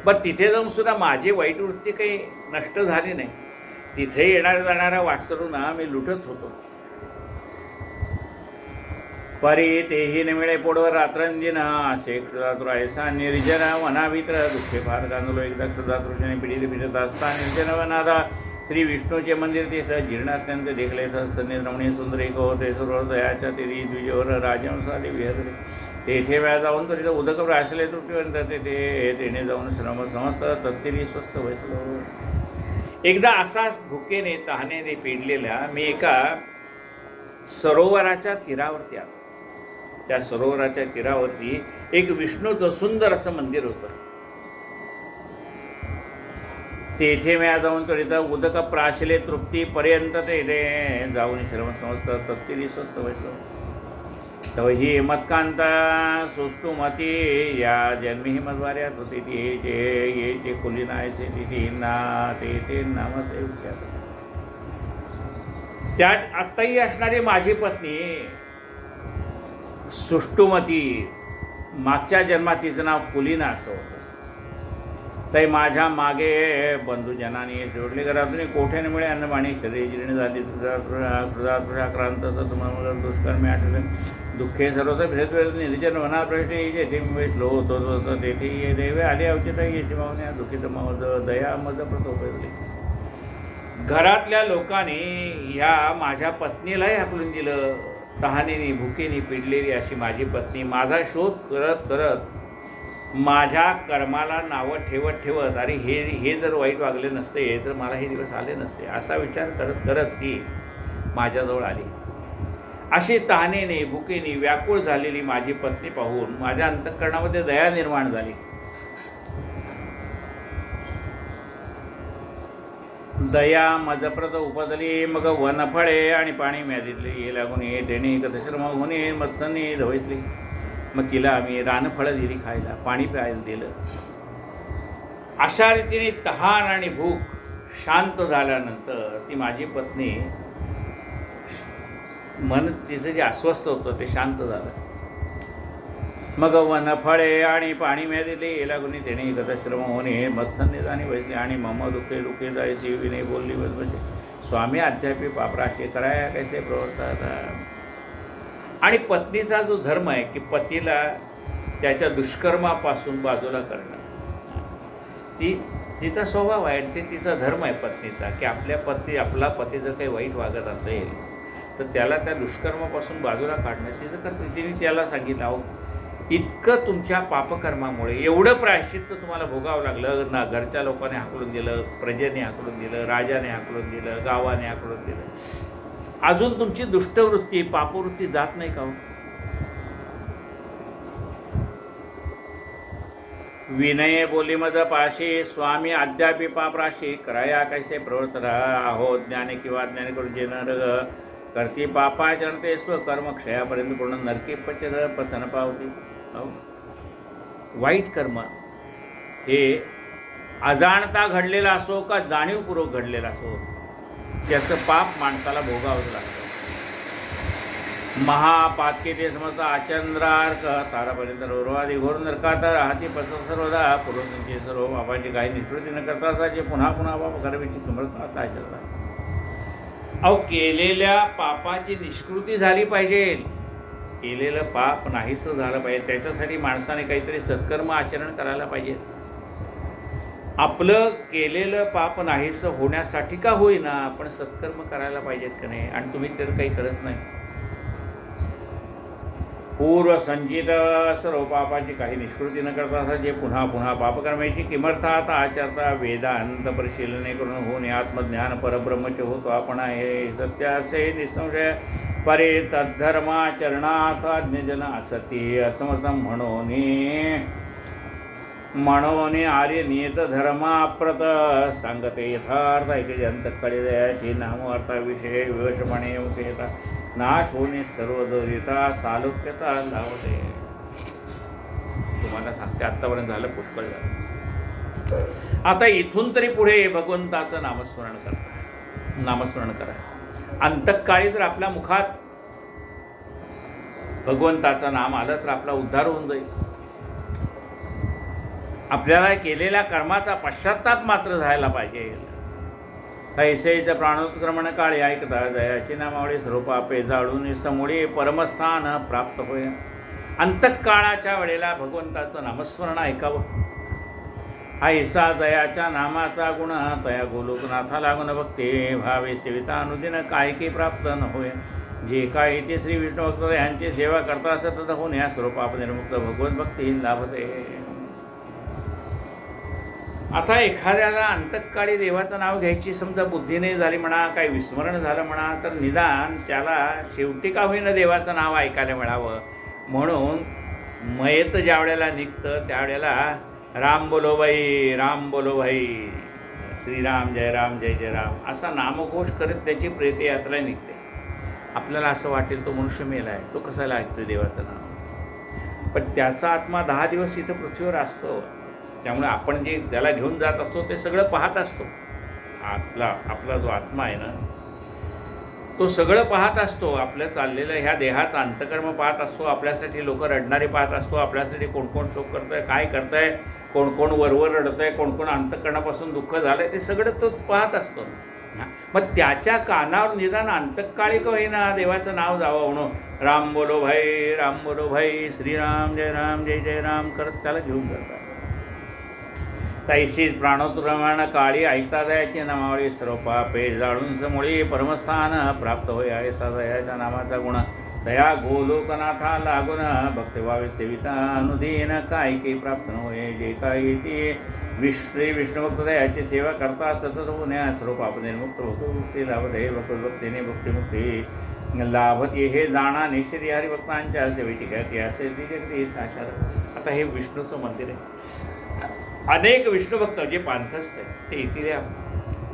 बरं तिथे जाऊन सुद्धा माझी वाईट वृत्ती काही नष्ट झाली नाही. तिथे येणाऱ्या जाणाऱ्या वाटसरूंना मी लुटत होतो. परी तेही न मिळे पोडवर रात्रंदिन, असे क्षुधातुर ऐसा निर्जन वनाभित्र दुःखे फार गांधलो. एकदा क्षुधातृष्णे पिढीत भिजत असता निर्जन वनादा श्री विष्णूचे मंदिर तिथं जीर्ण अत्यंत देखले. सन्निध रमणीय सुंदर एक होते सुरवर दयाच्या तिरी द्विजवर राजवंशाली विहरले. तेथे वेळा जाऊन तर तिथं उदक प्रासले तृप्तिवंत तेने जाऊन श्रम समस्त तत्तिरी स्वस्त बसलो. एकदा असाच भुकेने तहानेने पेडलेल्या मी एका सरोवराच्या तीरावरती आलो. त्या सरोवराच्या तीरावरती एक विष्णूचं सुंदर असं मंदिर होतं. तेथे मी जाऊन तर इथं उदक प्राशले तृप्तीपर्यंत तेथे जाऊन श्रम समस्त तत्तिरी स्वस्त बसलो. तव ही मत्कांता सुष्टुमती या जन्मी ही मद्वार्यात होती ती जे जे कुली नायचे तिथे ना ते नामसे विचार. त्यात आत्ताही असणारी माझी पत्नी सुष्टुमती, मागच्या जन्मात तिचं नाव कुलीना असं होतं. तै माझ्या मागे बंधुजनाने जोडले. घरातून कोठ्याने मिळे अन्नपाणी शरीर जीर्ण झाली. क्रांत तुम्हाला दुष्कर्मी आठवले. दुःखे सर्वत्र फिरत वेळ निर्जन वना प्रश्न जेथे मी बसलो होतो तेथे ये देवे आले अवचित येशी मावण्या दुःखित मज दया मज प्रतोपले. घरातल्या लोकांनी ह्या माझ्या पत्नीलाही हाकलून दिलं. तहानेने भुकेने पिडलेली अशी माझी पत्नी माझा शोध करत करत माझ्या कर्माला नावं ठेवत अरे हे जर वाईट वागले नसते तर मला हे दिवस आले नसते असा विचार करत करत ती माझ्याजवळ आली. अशी तहानेने भुकेने व्याकुळ झालेली माझी पत्नी पाहून माझ्या अंतःकरणामध्ये दया निर्माण झाली. दया मजप्रत उपजली. मग वनफळे आणि पाणी म्यादितले ये लागून ये तेणे कथश्रम होणे मत्सनी धवसली. मग तिला आम्ही रानफळं दिली खायला, पाणी प्यायला दिलं. अशा रीतीने तहान आणि भूक शांत झाल्यानंतर ती माझी पत्नी मन तिचं जे अस्वस्थ होतं ते शांत झालं. मग वनफळे आणि पाणी म्यादिले ये लागून तेणे गतश्रम होणे मत्सन्निधानी बसले. आणि मम दुःखे जायची विनय बोलली बस बसे. स्वामी अध्यापी पापराशे कराया कैसे प्रवर्तात. आणि पत्नीचा जो धर्म आहे की पतीला त्याच्या दुष्कर्मापासून बाजूला करणं. तिचा स्वभाव आहे, ते तिचा धर्म आहे पत्नीचा, की आपला पती जर काही वाईट वागत असेल तर त्याला त्या दुष्कर्मापासून बाजूला काढण्याची जर तिने त्याला सांगितलं, अहो इतकं तुमच्या पापकर्मामुळे एवढं प्रायश्चित्त तुम्हाला भोगावं लागलं ना, घरच्या लोकांनी हाकलून दिलं, प्रजेने हाकलून दिलं, राजाने हाकलून दिलं, गावाने हाकलून दिलं, अजून तुमची दुष्टवृत्ती पापवृत्ती जात नाही का हो? विनय बोली मज पाशी स्वामी अद्यापि पापराशी कराया कैसे प्रवर्तरा अहो ज्ञाने किंवा ज्ञाने करून जे नर करती पापाचरण स्वकर्म क्षयापर्यंत पूर्ण नरकी पतन पावती. वाईट कर्म हे अजाणता घडलेला असो का जाणीवपूर्वक घडलेला असो, त्याचं पाप माणसाला भोगावं लागतं. महापातके ते समजत आचंद्रार्क तारापर्यंत रोरवादी घोर नरकात राहती पस सर्वदा पूर्वजनचे सर्व बाबांची काही निष्कृती न करता असायचे पुन्हा पुन्हा बाबा घरवेची समर्थ आता आचरता. अहो केलेल्या पापाची निष्कृती झाली पाहिजे, केलेलं पाप नाहीसं झालं पाहिजे, त्याच्यासाठी माणसाने काहीतरी सत्कर्म आचरण करायला पाहिजे. आपलं केलेलं पाप नाहीसं होण्यासाठी का होईना आपण सत्कर्म करायला पाहिजेत का नाही, आणि तुम्ही तर काही करत नाही. पूर्व संचित सर्व पापाची काही निष्कृती न करता असायचे पुन्हा पुन्हा पापकर्माची किमर्थ आता आचरता. वेदांत परिशीलने करून होणे आत्मज्ञान परब्रह्मच होतो आपण हे सत्य असे निसंशय परे तद्धर्माचरणाचा ज्ञजन असती असमर्थ म्हणून आर्य नियत धर्माप्रत सांगते यथार्थ ऐके अंतकडे दयाची नाम अर्था विषय विवशपणे मुखेता नाश होणे सर्व दोरिता सालोक्यता लावते. तुम्हाला सांगते आत्तापर्यंत झालं पुष्कळ झालं. आता इथून तरी पुढे भगवंताचं नामस्मरण करा. अंतकाळी जर आपल्या मुखात भगवंताचं नाम आलं तर आपला उद्धार होऊन जाईल. आपल्याला केलेल्या कर्माचा पश्चाताप मात्र झाला पाहिजे. तैसेच प्राणोत्क्रमण काळी ऐकता दयाची नामावळी सर्व पापे जाळून समोळी परमस्थान प्राप्त होय. अंतकाळाच्या वेळेला भगवंताचं नामस्मरण ऐकावं. ऐसा दयाच्या नामाचा गुण तया गोलोकनाथा लागून भक्ती भावे सेविता अनुदिन काय की प्राप्त न होय. जे काय ते श्री विष्णू भक्त यांची सेवा करता असत होऊन या सर्व पाप निर्मुक्त भगवत भक्ती लाभते. आता एखाद्याला अंतकाळी देवाचं नाव घ्यायची समजा बुद्धी नाही झाली म्हणा, काही विस्मरण झालं म्हणा, तर निदान त्याला शेवटी का होईना देवाचं नाव ऐकायला मिळावं म्हणून मयत ज्या वेळेला निघतं त्यावेळेला राम बोलो भाई श्रीराम जय जय राम असा नामघोष करत त्याची प्रेतयात्रा निघते. आपल्याला असं वाटेल तो मनुष्य मेला आहे, तो कसाला ऐकतो देवाचं नाव, पण त्याचा आत्मा 10 दिवस इथं पृथ्वीवर असतो. त्यामुळे आपण जे त्याला घेऊन जात असतो ते सगळं पाहत असतो. आपला जो आत्मा आहे ना तो सगळं पाहत असतो. आपलं चाललेलं ह्या देहाचं अंतकर्म पाहत असतो. आपल्यासाठी लोक रडणारे पाहत असतो. आपल्यासाठी कोण कोण शोक करत आहे, काय करत आहे, कोण कोण वरवर रडत आहे, कोण कोण अंतकरणापासून दुःख झालं आहे, ते सगळं तो पाहत असतो. मग त्याच्या कानावर निदान अंतकाळी का होईना देवाचं नाव जावं म्हणून राम बोलो भाई श्रीराम जय राम करत त्याला घेऊन जातात. तैसीच प्राणोत्क्रमण काळी ऐकता दयाची नामावळी सर्व पापे जाळून समोळी परमस्थान प्राप्त होय. ऐसा दयाच्या नामाचा गुण दया गोलोकनाथा लागून भक्तिभावे सेविता अनुदीन काय की प्राप्त न होय. जे काही ती विष्णुभक्त दयाची सेवा करता सतत होण्या सर्व पाप निर्मुक्त भक्ती लाभते. भक्तिने भक्तिमुक्ती लाभते हे जाणा निश्चित हरिभक्तांच्या सेवेची ख्याती असे ती साक्षात. आता हे विष्णूचं मंदिर आहे. अनेक विष्णुभक्त जे पांथस्थ आहेत ते येथील या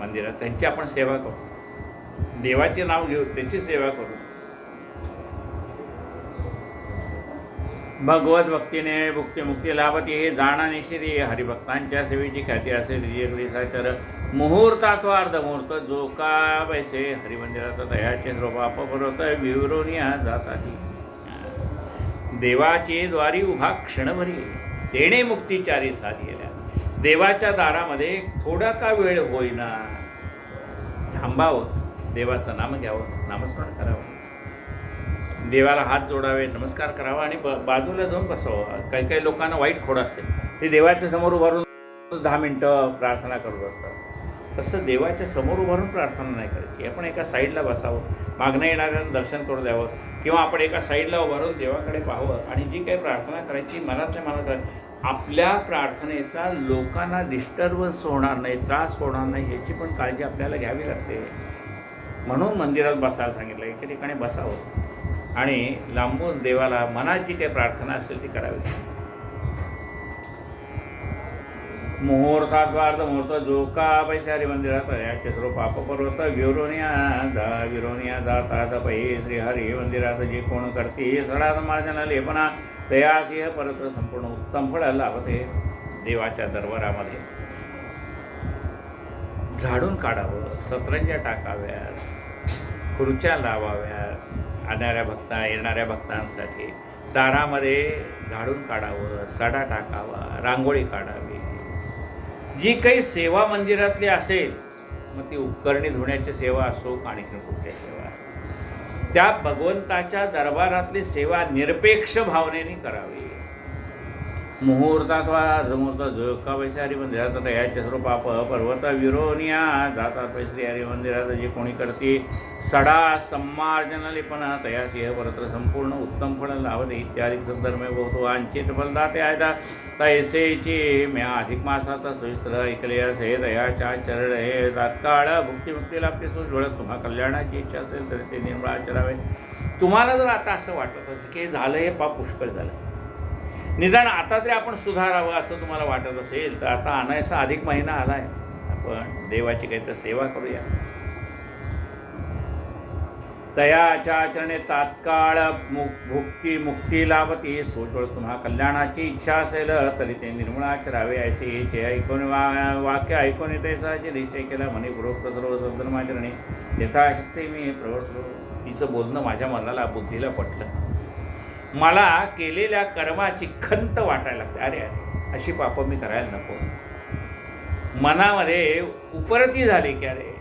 मंदिरात त्यांची आपण सेवा करू, देवाचे नाव घेऊ, त्याची सेवा करू. भगवत भक्तीने भुक्ती लाभते हे जाणा निश्चिती हरिभक्तांच्या सेवेची ख्याती असे साचर. मुहूर्तात अर्धमुहूर्त जो का वैसे हरिमंदिरात दयाचे स्वरूप भरवत विवरून या जाताती. देवाचे द्वारी उभा क्षणभरी तेणे मुक्तीचारी साधिल्या. देवाच्या दारामध्ये थोडा का वेळ होईना थांबावं, देवाचं नाम घ्यावं, नामस्मरण करावं. देवाला हात जोडावे, नमस्कार करावा आणि बाजूला जाऊन बसावं. काही काही लोकांना वाईट खोड असते, ते देवाच्या समोर उभारून 10 मिनटं प्रार्थना करत असतात. तसं देवाच्या समोर उभारून प्रार्थना नाही करायची. आपण एका साईडला बसावं, मागणं येणाऱ्यांना दर्शन करू द्यावं, किंवा आपण एका साईडला उभारून देवाकडे पाहावं आणि जी काही प्रार्थना करायची मनातल्या मनात आपल्या प्रार्थनेचा लोकांना डिस्टर्बन्स होणार नाही, त्रास होणार नाही, याची पण काळजी आपल्याला घ्यावी लागते. म्हणून मंदिरात बसायला सांगितलं. एके ठिकाणी बसावं आणि लांबून देवाला मनात जी काही प्रार्थना असेल ती करावी. मुहूर्ताद्वार्ध मुहूर्त जो का पैसे हरिमंदिरात याचे सर्व पाप पर्वत विरोनिया जातात पै श्री हरी मंदिरात जे कोण करते सडा समार्जना लेपना तयासिंह परत संपूर्ण उत्तम फळ लाभते. देवाच्या दरबारामध्ये झाडून काढावं, सतरंज्या टाकाव्यात, खुर्च्या लावाव्यात येणाऱ्या भक्तांसाठी. दारामध्ये झाडून काढावं, सडा टाकावा, रांगोळी काढावी. जी काही सेवा मंदिरातली असेल, मग ती उपकरणी धुण्याची सेवा असो आणखी कुठली सेवा असो, त्या भगवंताच्या दरबारातली सेवा निरपेक्ष भावनेने करावी. मुहूर्तात वा मुहूर्त झोका पैसे हरिमंदिरात याचे सर्व पाप पर्वत विरोनिया जातात पैसे हरिमंदिरात जे कोणी करते सडा सम्मार्जन लेपन तयासिंह परत्र संपूर्ण उत्तम फळ लाभते इत्यादी सद्धर्म बहुतो अंचित फलदाते आहेत. तैसेची म्या अधिक मासाचा सविस्तर ऐकले असे दयाच्या चरण हे तात्काळ भुक्ती लाभते. सोजवळत तुम्हा कल्याणाची इच्छा असेल तर ते निर्मळ आचरावे. तुम्हाला जर आता असं वाटत असेल की झालं हे पाप पुष्कळ झालं, निदान आता तरी आपण सुधारावं असं तुम्हाला वाटत असेल, तर आता आणायचा अधिक महिना आला आहे, आपण देवाची काहीतरी सेवा करूया. दयाच्या आचरणे तात्काळ मुक्ती लाभती. सोजवळ तुम्हा कल्याणाची इच्छा असेल तरी ते निर्मळ आचरावे. ऐसे ऐकून वाक्य ऐकून येताचे निश्चय केला म्हणे पूर्वोक्त सर्व सद्धर्माचरणे यथाशक्ती मी प्रवर्तलो. तिचं बोलणं माझ्या मनाला बुद्धीला पटलं. मला केलेल्या कर्माची खंत वाटायला लागते. अरे अरे अशी पापं मी करायला नको. मनामध्ये उपरती झाली की अरे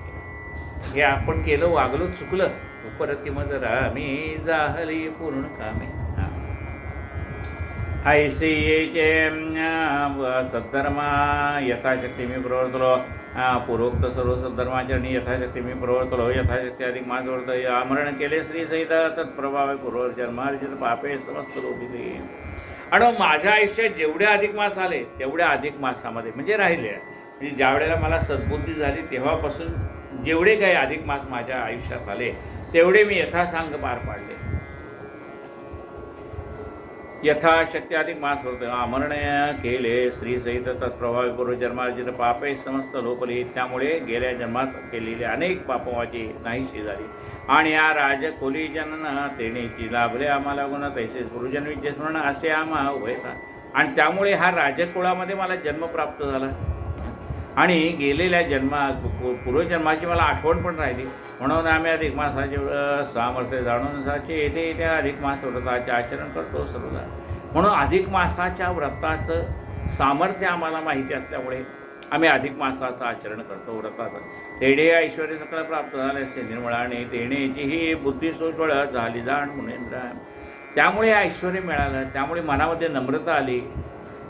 हे आपण केलं, वागलो, चुकलं. उपरतीमध्ये रामी जाहली पूर्ण कामे. ऐसे येचे सद्धर्मा यथाशक्ती मी प्रवर्तलो. पूर्वोक्त सर्व सद्धर्माचरणी यथाशक्ती मी प्रवर्तलो. यथाशक्ती अधिक माझवर्त आमरण केले श्री सहित तत्प्रभावे पूर्वजन्मार्जित पापे समस्त लोभिले. आणि माझ्या आयुष्यात जेवढे अधिक मास आले तेवढ्या अधिक मासामध्ये म्हणजे राहिले, म्हणजे ज्या वेळेला मला सद्बुद्धी झाली तेव्हापासून जेवढे काही अधिक मास माझ्या आयुष्यात आले तेवढे मी यथासांग पार पाडले. यथाशक्ती अधिक मास होते आमरण केले श्री सहित तत्प्रभावी पूर्वजन्मार्जित पापे समस्त लोपली. त्यामुळे गेल्या जन्मात केलेली अनेक पापवाची नाहीशी झाली. आणि या राजकुली जनन तेनेची लाभले आम्हाला गुण तैसेच पूर्वजन्मी जे स्मरण असे आम्हा उभयता. आणि त्यामुळे हा राजकुळामध्ये मला जन्म प्राप्त झाला आणि गेलेल्या पूर्वजन्माची मला आठवण पण राहिली. म्हणून आम्ही अधिक मासाचे सामर्थ्य जाणून येथे त्या अधिक मास व्रताचे आचरण करतो सर्वदा. म्हणून अधिक मासाच्या व्रताचं सामर्थ्य आम्हाला माहिती असल्यामुळे आम्ही अधिक मासाचं आचरण करतो व्रताचं. तेढे ऐश्वर सकळ प्राप्त झाले असे निर्मळाने तेणेची ही बुद्धी सोजवळ झाली जाण मुनेंद्र. त्यामुळे ऐश्वर मिळालं, त्यामुळे मनामध्ये नम्रता आली.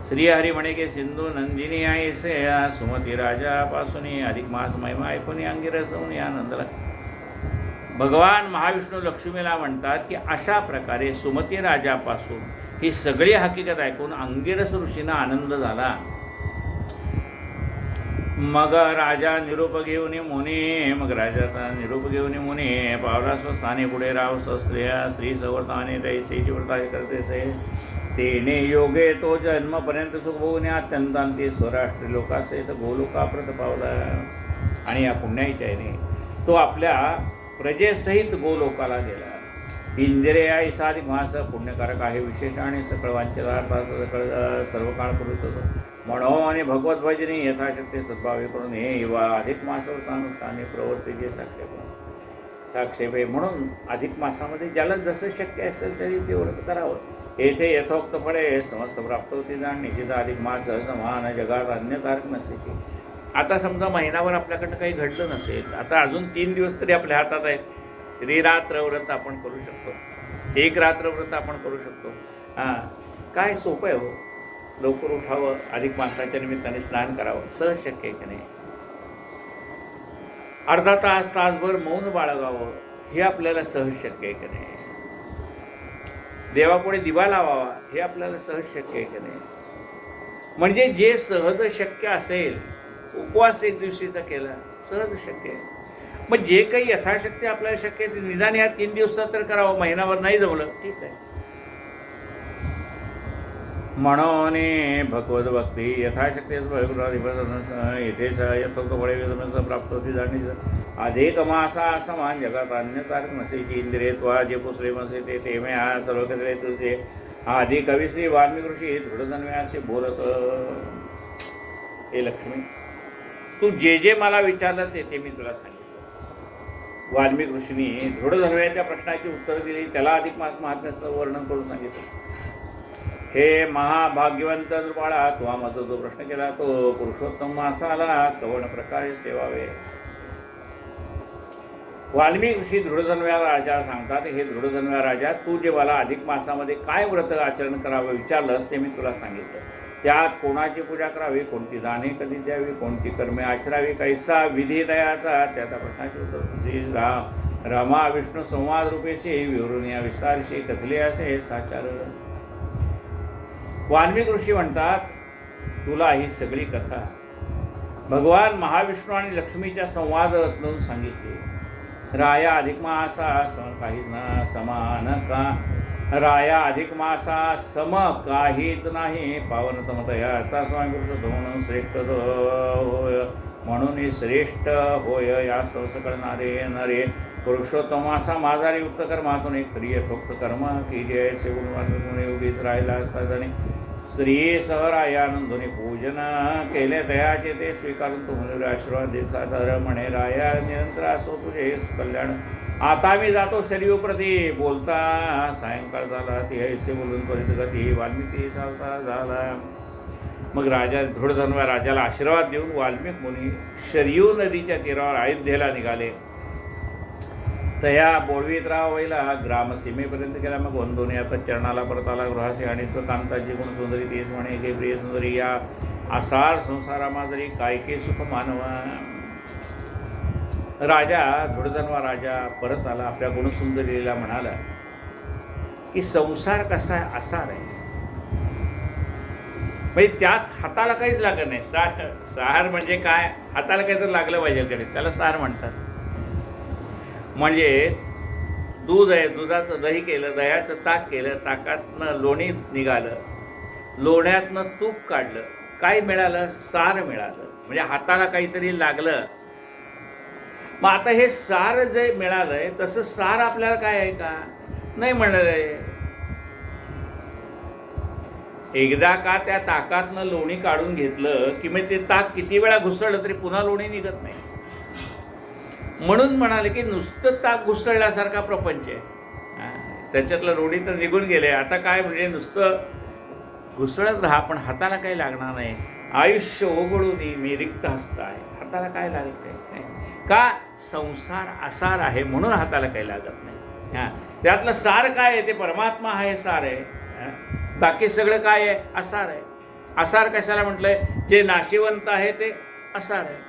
श्रीहरी म्हणे की सिंधू नंदिनी ऐसे सुमती राजापासून अधिक मास महिमा ऐकून अंगिरसवून आनंदला. भगवान महाविष्णू लक्ष्मीला म्हणतात की अशा प्रकारे सुमती राजापासून ही सगळी हकीकत ऐकून अंगिरस ऋषींना आनंद झाला. मग राजा निरोप घेऊन राजाचा निरोप घेऊन मुनी पावला स्वस्थाने पुढे राव स्त्री सवर्ताने दैसेची व्रता करते. तेने योगे तो जन्मपर्यंत सुख भोगून अत्यंतांती स्वराष्ट्रीय लोकासहित गोलोकाप्रत पावला. आणि या पुण्याच्या याने तो आपल्या प्रजेसहित गोलोकाला गेला. इंदिरे ऐसा अधिक मास पुण्यकारक आहे विशेष आणि सकळ वांछितार्था सकळ सर्व काळ करीत होतो. म्हणून आणि भगवत भजनी यथाशक्ती सद्भावे करून हे युवा अधिक मासानुष्ठाने प्रवृत्तीचे साक्षेपे. म्हणून अधिक मासामध्ये ज्याला जसं शक्य असेल तरी ते व्रत करावं. येथे यथोक्त फळे समस्त प्राप्त होती जाण. निश्चित अधिक मास समान जगात अन्य तारक नसेची. आता समजा महिनाभर आपल्याकडं काही घडलं नसेल, आता अजून 3 दिवस तरी आपल्या हातात आहेत. रात्र व्रत आपण करू शकतो. एक रात्र व्रत आपण करू शकतो. हां, काय सोपं आहे हो. लवकर उठावं, अधिक मासाच्या निमित्ताने स्नान करावं, सहज शक्य आहे की नाही. अर्धा तास, तासभर मौन बाळगावं, हे आपल्याला सहज शक्य आहे की नाही. देवापुढे दिवा लावावा, हे आपल्याला सहज शक्य आहे की नाही. म्हणजे जे सहज शक्य असेल, उपवास एक दिवशीचा केला, सहज शक्य आहे. मग जे काही यथाशक्ती आपल्याला शक्य आहे, ते निदान या 3 दिवसात तर करावं. महिनाभर नाही जमलं, ठीक आहे. म्हणून भगवत भक्ती यथाशक्ती येथेच यथोक्तफळे प्राप्त होती जाणीच. अधिक मासा समान जगात अन्य तारक नसेची इंद्रिये त्वा जे पुसरे मसे ते मे हा सर्व कदळे तुझे. आधी कविश्री वाल्मिक ऋषी दृढधन्वे असे बोलत. हे लक्ष्मी, तू जे जे मला विचारलं ते मी तुला सांगितलं. वाल्मिक ऋषींनी दृढधन्व्याच्या प्रश्नाची उत्तर दिली, त्याला अधिक मास महात्म्याचं वर्णन करून सांगितलं. हे महाभाग्यवंत बाळा, तू माझा जो प्रश्न केला तो पुरुषोत्तम मासाला कवण प्रकारे सेवावे. वाल्मिक ऋषी दृढधन्व्या राजा सांगतात, हे दृढधन्व्या राजा, तू जे मला अधिक मासामध्ये काय व्रत आचरण करावं विचारलंस ते मी तुला सांगितलं. त्यात कोणाची पूजा करावी, कोणती दाने कधी द्यावी, कोणती कर्मे आचरावी, कैसा विधी दयाचा, त्याचा प्रश्नाचे उत्तर रामा विष्णू संवाद रूपेशी विवरून या विस्तारशी कथले असे साचार. वाल्मिक ऋषी म्हणतात, तुला ही सगळी कथा भगवान महाविष्णू आणि लक्ष्मीच्या संवादातून सांगितली. राया अधिक मासा काहीच ना समान का, राया अधिक मासा सम काहीच नाही, पावनतम तयाचा स्वामी पुरुषोत्तम म्हणून श्रेष्ठ होय, म्हणून श्रेष्ठ होय. या सकळ नारे नरे पुरुषोत्तम असा माझा युक्त कर्मातून एक तरी यथोक्त कर्म की जय सेवून वाल्मिक उगीच राहिला असतात. आणि श्री सहरायानंदोनी पूजन केले तयाचे ते स्वीकारून तुम्ही आशीर्वाद देत म्हणे, राया निरंतर असो तुझे कल्याण. आता मी जातो शरीर प्रती, बोलता सायंकाळ झाला, ती ऐसे बोलून त्वरित गती वाल्मिकी चालता झाला. मग राजा दृढधन्व्या राजाला आशीर्वाद देऊन वाल्मिक मुनी शरयू नदीच्या तीरावर अयोध्येला निघाले. तया बोळवीत राहायला ग्रामसीमेपर्यंत गेला. मग वंदोने आता चरणाला परत आला गृहाशी आणि स्वकांताची गुणसुंदरी तेच म्हणे, गे प्रिय सुंदरी, या आसार संसारामाजरी काय के सुख मानवा. राजा दृढधन्वा राजा परत आला, आपल्या गुणसुंदरीला म्हणाला की संसार कसा आहे, आसार आहे. म्हणजे त्यात हाताला काहीच लागत नाही. सार म्हणजे काय, हाताला काही तर लागलं पाहिजे, त्याला सार म्हणतात. म्हणजे दूध आहे, दुधाचं दही केलं, दह्याचं ताक केलं, ताकातनं लोणी निघालं, लोण्यातनं तूप काढलं, काय मिळालं, सार मिळालं. म्हणजे हाताला काहीतरी लागलं. मग आता हे सार जे मिळालंय तसं सार आपल्याला काय आहे का, नाही मिळालंय. एकदा का त्या ताकातनं लोणी काढून घेतलं की मग ते ताक किती वेळा घुसळलं तरी पुन्हा लोणी निघत नाही. म्हणून म्हणाले की नुसतं ताक घुसळल्यासारखा प्रपंच आहे. त्याच्यातलं लोणी तर निघून गेले, आता काय म्हणजे नुसतं घुसळत राहा पण हाताला काही लागणार नाही. आयुष्य ओघळून मी रिक्त हस्त आहे, हाताला काय लागत नाही. का, संसार आसार आहे म्हणून हाताला काही लागत नाही. त्यातलं सार काय आहे, ते परमात्मा आहे, सार आहे. बाकी सगळं काय आहे, आसार आहे. आसार कशाला म्हटलंय, जे नाशिवंत आहे ते आसार आहे,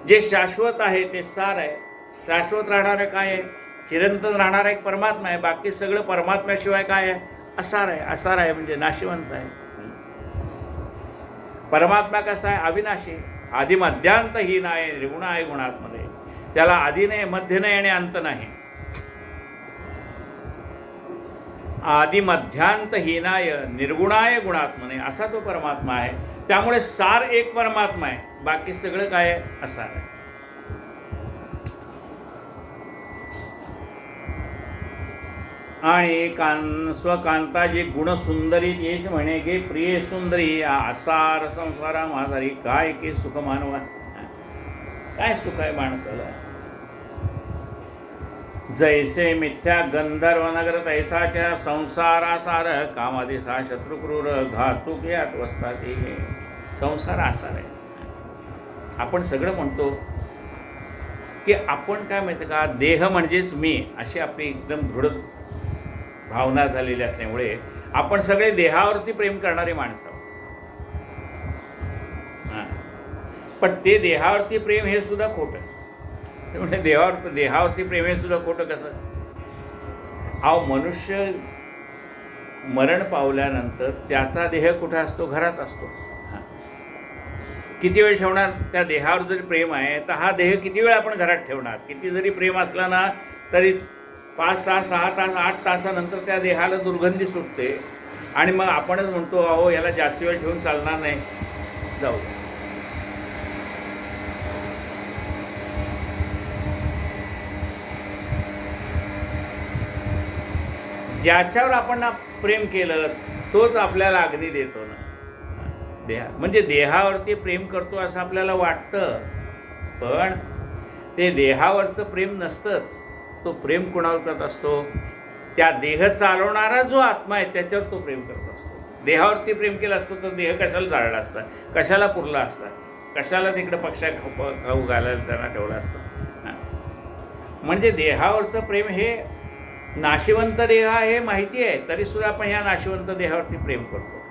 जे शाश्वत आहे ते सार आहे. शाश्वत राहणारं काय आहे, चिरंतन राहणारा एक परमात्मा आहे. बाकी सगळं परमात्म्याशिवाय काय आहे, आसार आहे. आसार आहे म्हणजे नाशिवंत आहे. परमात्मा कसा आहे, अविनाशी, आधी मध्यांतहीन आहे, निर्गुण आहे गुणात्मध्ये. त्याला आधी नाही, मध्य नाही आणि अंत नाही. आदि मध्यांतहीनाय निर्गुणाय गुणात्मने असा तो परमात्मा आहे. त्यामुळे सार एक परमात्मा आहे, बाकी सगळं काय आहे, असार आहे. आणि स्वकांताजी गुणसुंदरी देश म्हणे, गे प्रिय सुंदरी, आसार संसारा माझारी काय की सुख मानवा. काय सुख आहे माणसाला, जैसे मिथ्या गंधर्व नगर तैसाच्या संसारासार, कामादिसा शत्रुक्रूर घातुक यात वस्ताती. संसार आसार आहे. आपण सगळं म्हणतो की आपण काय माहिती का, देह म्हणजेच मी, अशी आपली एकदम दृढ भावना झालेली असल्यामुळे आपण सगळे देहावरती प्रेम करणारे माणसं आहोत. पण ते देहावरती प्रेम हे सुद्धा खोटं. ते म्हणजे देहावरती प्रेम हे सुद्धा खोटं कसं? मनुष्य मरण पावल्यानंतर त्याचा देह कुठे असतो? घरात असतो. किती वेळ ठेवणार? त्या देहावर जरी प्रेम आहे तर हा देह किती वेळ आपण घरात ठेवणार? किती जरी प्रेम असला ना तरी 5 तास 6 तास 8 तासानंतर त्या देहाला दुर्गंधी सुटते आणि मग आपणच म्हणतो अहो याला जास्त वेळ ठेवून चालणार नाही, जाऊ. ज्याच्यावर आपण प्रेम केलं तोच आपल्याला अग्नी देतो ना. म्हणजे देहावरती प्रेम करतो असं आपल्याला वाटतं, पण ते देहावरचं प्रेम नसतंच. तो प्रेम कोणावर करत असतो? त्या देह चालवणारा जो आत्मा आहे त्याच्यावर तो प्रेम करत असतो. देहावरती प्रेम केलं असतं तर देह कशाला जाळला असता, कशाला पुरला असता, कशाला तिकडे पक्षा खाऊ घालायला त्यांना ठेवलं असतं. म्हणजे देहावरचं प्रेम हे नाशिवंत देह आहे माहिती आहे, तरीसुद्धा आपण ह्या नाशिवंत देहावरती प्रेम करतो.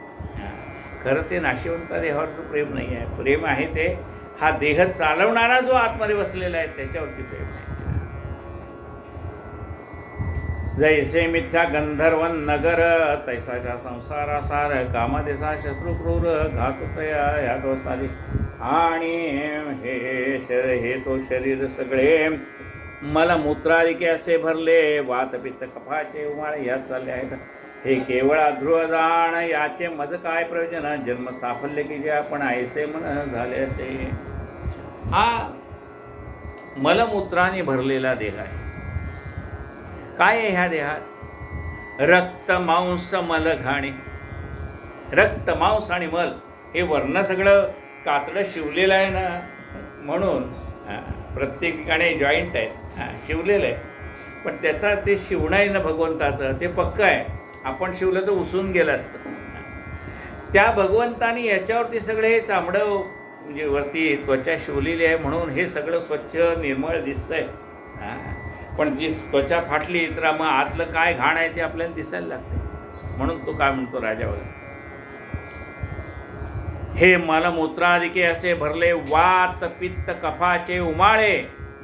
खरं ते नाशिवंत देहावरचं प्रेम नाही आहे. प्रेम आहे ते हा देह चालवणारा जो आतमध्ये बसलेला आहे त्याच्यावरती प्रेम आहे. जैसे मिथ्या गंधर्वन नगर तैसाच्या संसारा सार कामदेसा शत्रुक्रूर घातुतया या दोस्तादी. आणि हे तो शरीर सगळे मलमूत्रादिके असे भरले, वात पित्त कफाचे उमाळे यात चालले आहेत. हे केवळ अध्रुव जाण, याचे मज काय प्रयोजन? जन्म साफल्य की जे आपण ऐसे मन झाले असे. हा मलमूत्राने भरलेला देह आहे. काय आहे ह्या देहात? रक्त मांस मल घाणे. रक्त मांस आणि मल हे वर्ण सगळं कातडं शिवलेलं आहे ना, म्हणून प्रत्येक ठिकाणी जॉईंट आहे, शिवलेलं आहे. पण त्याचा ते शिवणं आहे ना भगवंताचं, ते पक्कं आहे. आपण शिवलं तर उसून गेलं असतं. त्या भगवंतानी याच्यावरती सगळे हे चामडं म्हणजे वरती त्वचा शिवलेली आहे म्हणून हे सगळं स्वच्छ निर्मळ दिसतंय. पण जी त्वचा फाटली तर मग आतलं काय घाण आहे ते आपल्याला दिसायला लागते. म्हणून तो काय म्हणतो राजा वगैरे, हे मलमूत्रादिके असे भरले, वात पित्त कफाचे उमाळे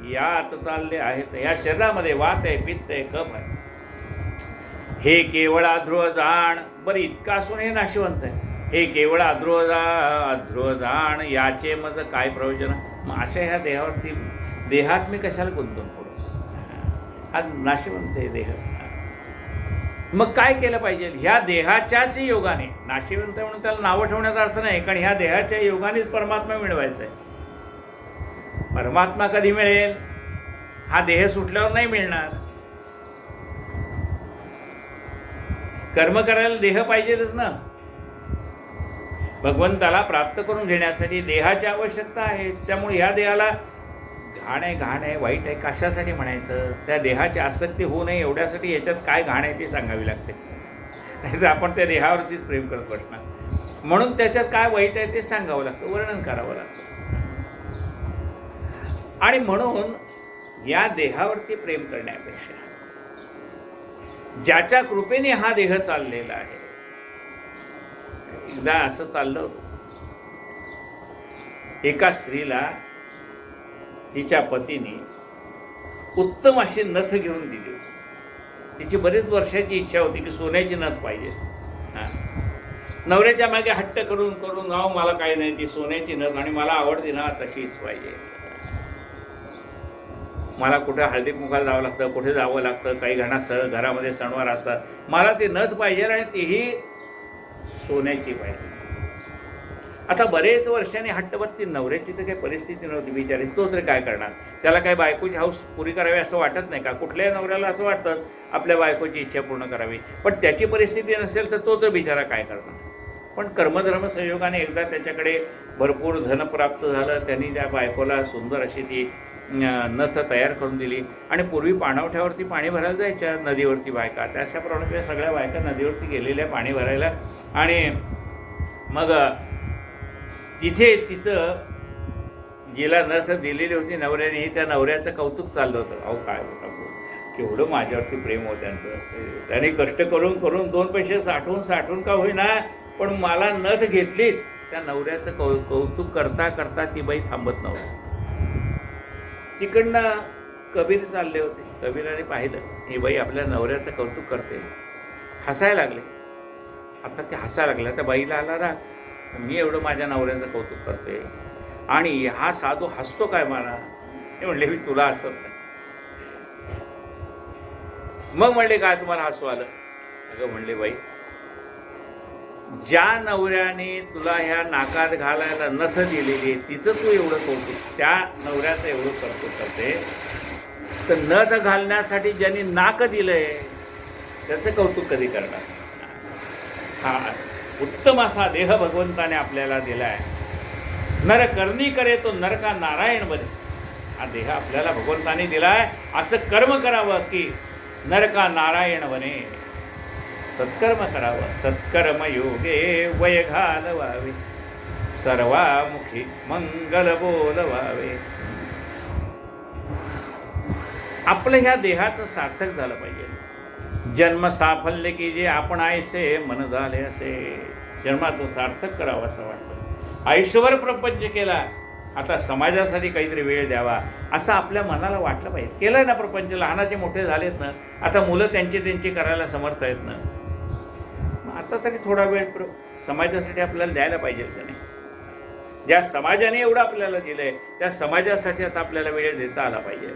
यात चालले आहेत. या शरीरामध्ये वात आहे, पित्त आहे, कफ आहे. हे केवळ अध्रुव जाण. बरं इतका असून हे नाशिवंत आहे. हे केवळ अध्रुव जाण, याचे मज काय प्रयोजन? मग अशा ह्या देहात मी कशाला गुंतून पडू? हा नाशिवंत आहे देह. मग काय केलं पाहिजे? ह्या देहाच्याच योगाने, नाशिवंत म्हणून त्याला नावं ठेवण्याचा अर्थ नाही, कारण ह्या देहाच्या योगानेच परमात्मा मिळवायचा आहे. परमात्मा कधी मिळेल? हा देह सुटल्यावर नाही मिळणार. कर्म करायला देह पाहिजेच ना. भगवंताला प्राप्त करून घेण्यासाठी देहाची आवश्यकता आहे. त्यामुळे ह्या देहाला घाण आहे, वाईट आहे कशासाठी म्हणायचं? त्या देहाची आसक्ती होऊ नये एवढ्यासाठी याच्यात काय घाण आहे ते सांगावी लागते. नाहीतर आपण त्या देहावरतीच प्रेम करत बसणार. म्हणून त्याच्यात काय वाईट आहे ते सांगावं लागतं, वर्णन करावं लागतं. आणि म्हणून या देहावरती प्रेम करण्यापेक्षा ज्याच्या कृपेने हा देह चाललेला आहे. एकदा असं चाललं होतं, एका स्त्रीला तिच्या पतीने उत्तम अशी नथ घेऊन दिली होती. तिची बरीच वर्षाची इच्छा होती की सोन्याची नथ पाहिजे. नवऱ्याच्या मागे हट्ट करून मला काही नाही, ती सोन्याची नथ आणि मला आवडते ना तशीच पाहिजे. मला कुठे हळदी कुंकाला जावं लागतं, कुठे जावं लागतं, काही घरामध्ये सणवार असतात, मला ती नथ पाहिजे आणि तीही सोन्याची पाहिजे. आता बरेच वर्षांनी हट्टवरती नवऱ्याची तर काही परिस्थिती नव्हती बिचारी, तो तरी काय करणार? त्याला काय बायकोची हौस पुरी करावी असं वाटत नाही का? कुठल्याही नवऱ्याला असं वाटतं आपल्या बायकोची इच्छा पूर्ण करावी, पण त्याची परिस्थिती नसेल तर तो तर बिचारा काय करणार? पण कर्मधर्म संयोगाने एकदा त्याच्याकडे भरपूर धन प्राप्त झालं. त्यांनी त्या बायकोला सुंदर अशी ती नथ तयार करून दिली. आणि पूर्वी पाणवठ्यावरती पाणी भरायला जायच्या नदीवरती बायका, त्याच्याप्रमाणे सगळ्या बायका नदीवरती गेलेल्या पाणी भरायला. आणि मग तिथे तिचं जिला नथ दिलेली होती नवऱ्याने, त्या नवऱ्याचं कौतुक चाललं होतं. अहो काय होतं एवढं माझ्यावरती प्रेम होतं त्यांचं. त्याने कष्ट करून करून 2 पैसे साठवून का होईना, पण मला नथ घेतलीच. त्या नवऱ्याचं कौतुक करता करता ती बाई थांबत नव्हती. तिकडनं कबीर चालले होते. कबीराने पाहिलं ही बाई आपल्या नवऱ्याचं कौतुक करते, हसायला लागले. आता ते हसायला लागल्या. त्या बाईला आला राग, मी एवढं माझ्या नवऱ्याचं कौतुक करते आणि हा साधू हसतो काय मला. ते म्हणले मी तुला हसत नाही. मग म्हणले काय तुम्हाला हसू आलं. अगं म्हणले बाई, ज्या नवऱ्याने तुला ह्या नाकात घालायला नथ दिलेली तिचं तू एवढं कौतुक, त्या नवऱ्याचं एवढं कौतुक करते, तर नथ घालण्यासाठी ज्यांनी नाक दिलंय त्याचं कौतुक कधी करणार. हा उत्तम असा देह भगवंताने आपल्याला दिलाय. नर करणी करे तो नर का नारायण बने. हा देह आपल्याला भगवंताने दिलाय. असं कर्म करावं की नर का नारायण बने. सत्कर्म करावं. सत्कर्म योगे वय घालवावे, सर्वामुखी मंगल बोलवावे. आपलं ह्या देहाचं सार्थक झालं पाहिजे. जन्म साफल्य की जे आपण आयसे मन झाले असे. जन्माचं सार्थक करावं असं वाटतं. आयुष्यभर प्रपंच केला, आता समाजासाठी काहीतरी वेळ द्यावा असं आपल्या मनाला वाटलं पाहिजे. केलं ना प्रपंच, लहानाचे मोठे झालेत ना, आता मुलं त्यांची करायला समर्थ आहेत ना, आता तरी थोडा वेळ समाजासाठी आपल्याला द्यायला पाहिजे का नाही. ज्या समाजाने एवढं आपल्याला दिलंय त्या समाजासाठी आता आपल्याला वेळ देता आला पाहिजे.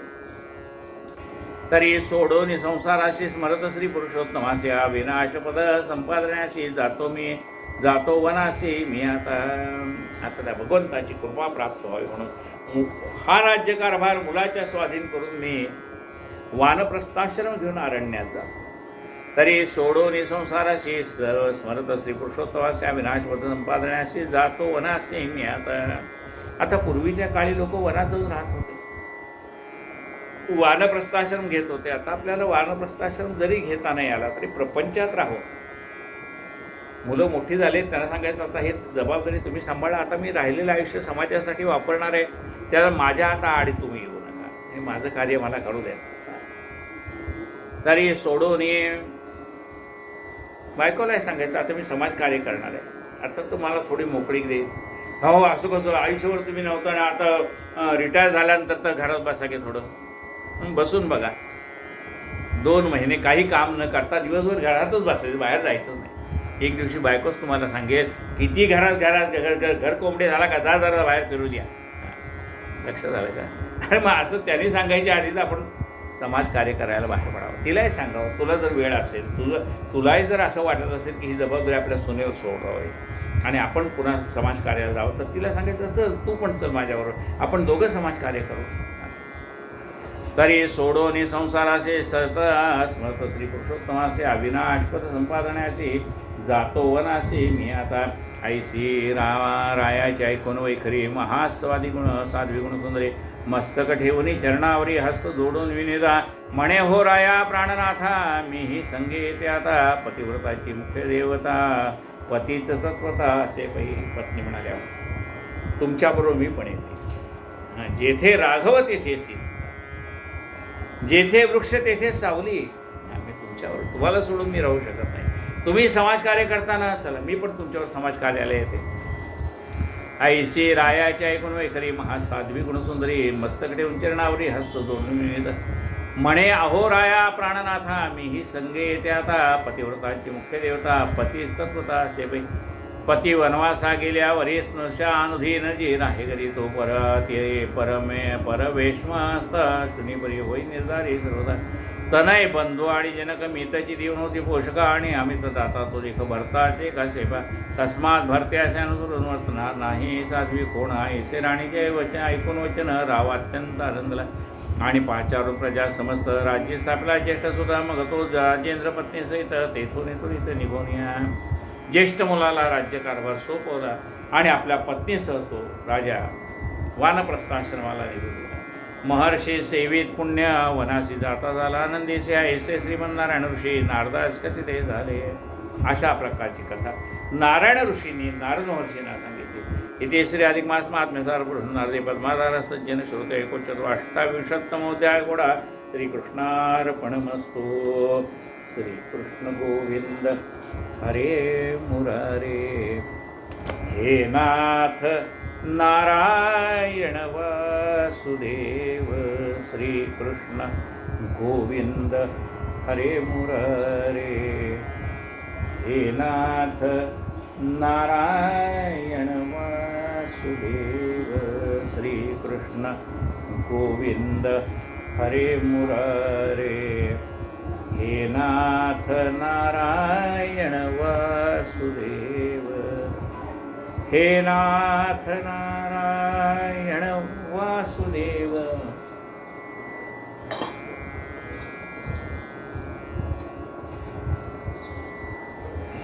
तरी सोडून संसाराशी स्मरत श्री पुरुषोत्तमासी विनाशपद संपादनाशी जातो वनाशी मी. आता त्या भगवंताची कृपा प्राप्त व्हावी म्हणून हा राज्यकारभार मुलाच्या स्वाधीन करून मी वानप्रस्थाश्रम घेऊन अरण्यात जातो. तरी सोडून संसाराशी स्मरत श्री पुरुषोत्तमासी विनाशपद संपादनाशी जातो वनाशी मी. आता पूर्वीच्या काळी लोक वनातच राहत होते, वानप्रस्थाश्रम घेत होते. आता आपल्याला वानप्रस्थाश्रम जरी घेता नाही आला तरी प्रपंचात राहू. मुलं मोठी झाले, त्यांना सांगायचं आता हे जबाबदारी तुम्ही सांभाळा. आता मी राहिलेलं आयुष्य समाजासाठी वापरणार आहे, त्याला माझ्या आता आडी तुम्ही येऊ नका. हे माझं कार्य मला करू द्या. तरी सोडून बायकोलाही सांगायचं आता मी समाजकार्य करणार आहे, आता तुम्हाला थोडी मोकळी देईल. हो असं कसं आयुष्यभर तुम्ही नव्हतं ना, आता रिटायर झाल्यानंतर तर घरात बसा की थोडं बसून बघा. 2 महिने काही काम न करता दिवसभर घरातच बसायचं, बाहेर जायचं नाही. एक दिवशी बायकोच तुम्हाला सांगेल किती घर कोंबडे झाला का, जा जरा बाहेर फिरू द्या. लक्षात आलं का. अरे मग असं त्यांनी सांगायच्या आधीच आपण समाजकार्य करायला बाहेर पडावं. तिलाही सांगावं तुला जर वेळ असेल, तुलाही जर असं वाटत असेल की ही जबाबदारी आपल्या सुनेवर सोडावी आणि आपण पुन्हा समाजकार्याला जावं, तर तिला सांगायचं चल तू पण चल माझ्याबरोबर, आपण दोघं समाजकार्य करू. तरी सोडून संसाराचे स्मृत श्री पुरुषोत्तमासे अविनाशपद संपादनाशी जातो वनाशी मी. आता ऐशी रायाची ऐकून वैखरी महास्वादी गुण साध्वी गुण सुंदरे मस्तक ठेवून चरणावरी हस्त जोडून विनिदा म्हणे हो राया प्राणनाथा मीही संगे येते आता. पतिव्रताची मुख्य देवता पतीच तत्वता असे पत्नी म्हणाल्या तुमच्याबरोबर मी पण येते. जेथे राघव तेथे सीता, जेथे वृक्ष तेथे सावली. आम्ही तुमच्यावर, तुम्हाला सोडून मी राहू शकत नाही. तुम्ही समाजकार्य करताना चला मी पण तुमच्यावर समाजकार्याला येते. ऐशी रायाच्या ऐकून वैखरी महासाध्वी गुणसुंदरी मस्तकडे उंचरणावरी हस्त जोडून म्हणे अहो राया प्राणनाथा मीही संगे येते आता. पतिव्रताची मुख्य देवता पतीच तत्वता असे पती वनवासा गेल्यावरी स्नुषा अनुधीन जी राहे घरी तो परत ये परवेश्मस्त शुनीपरी होई निर्धारी सर्वदा. तनय बंधू आणि जनक मिताची देऊन होती पोषका आणि अमित दाता तो देख भरताचे का सेपा. तस्मात भरते असे अनुसरून वर्तणार नाही साध्वी कोण ऐसे राणीचे वचन ऐकून वचन राव अत्यंत आनंदला. आणि 5 प्रजा समस्त राज्य स्थापला ज्येष्ठ सुद्धा मग तो राजेंद्र पत्नी सहित तेथून इथं निघून या. ज्येष्ठ मुलाला राज्यकारभार सोपवला आणि आपल्या पत्नीसह तो राजा वानप्रस्थाश्रमाला निघून गेला. महर्षी सेवित पुण्य वनासी जाता झाला आनंदीचे ऐसे श्रीमन्नारायण ऋषी नारदास कथिते झाले. अशा प्रकारची कथा नारायण ऋषींनी नारद महर्षींना सांगितली. इथे श्री अधिक मास महात्म्यसार पुरुष नारदे पद्माधार सज्जन श्रोते 28तमोध्याय. घोडा श्रीकृष्णार्पणमस्तु. श्रीकृष्ण गोविंद हरे मुरारे. हे नाथ नारायण वासुदेव. श्रीकृष्ण गोविंद हरे मुरारे. हे नाथ नारायण वासुदेव. श्रीकृष्ण गोविंद हरे मुरारे. हे नाथ नारायण वासुदेव. हे नाथ नारायण वासुदेव.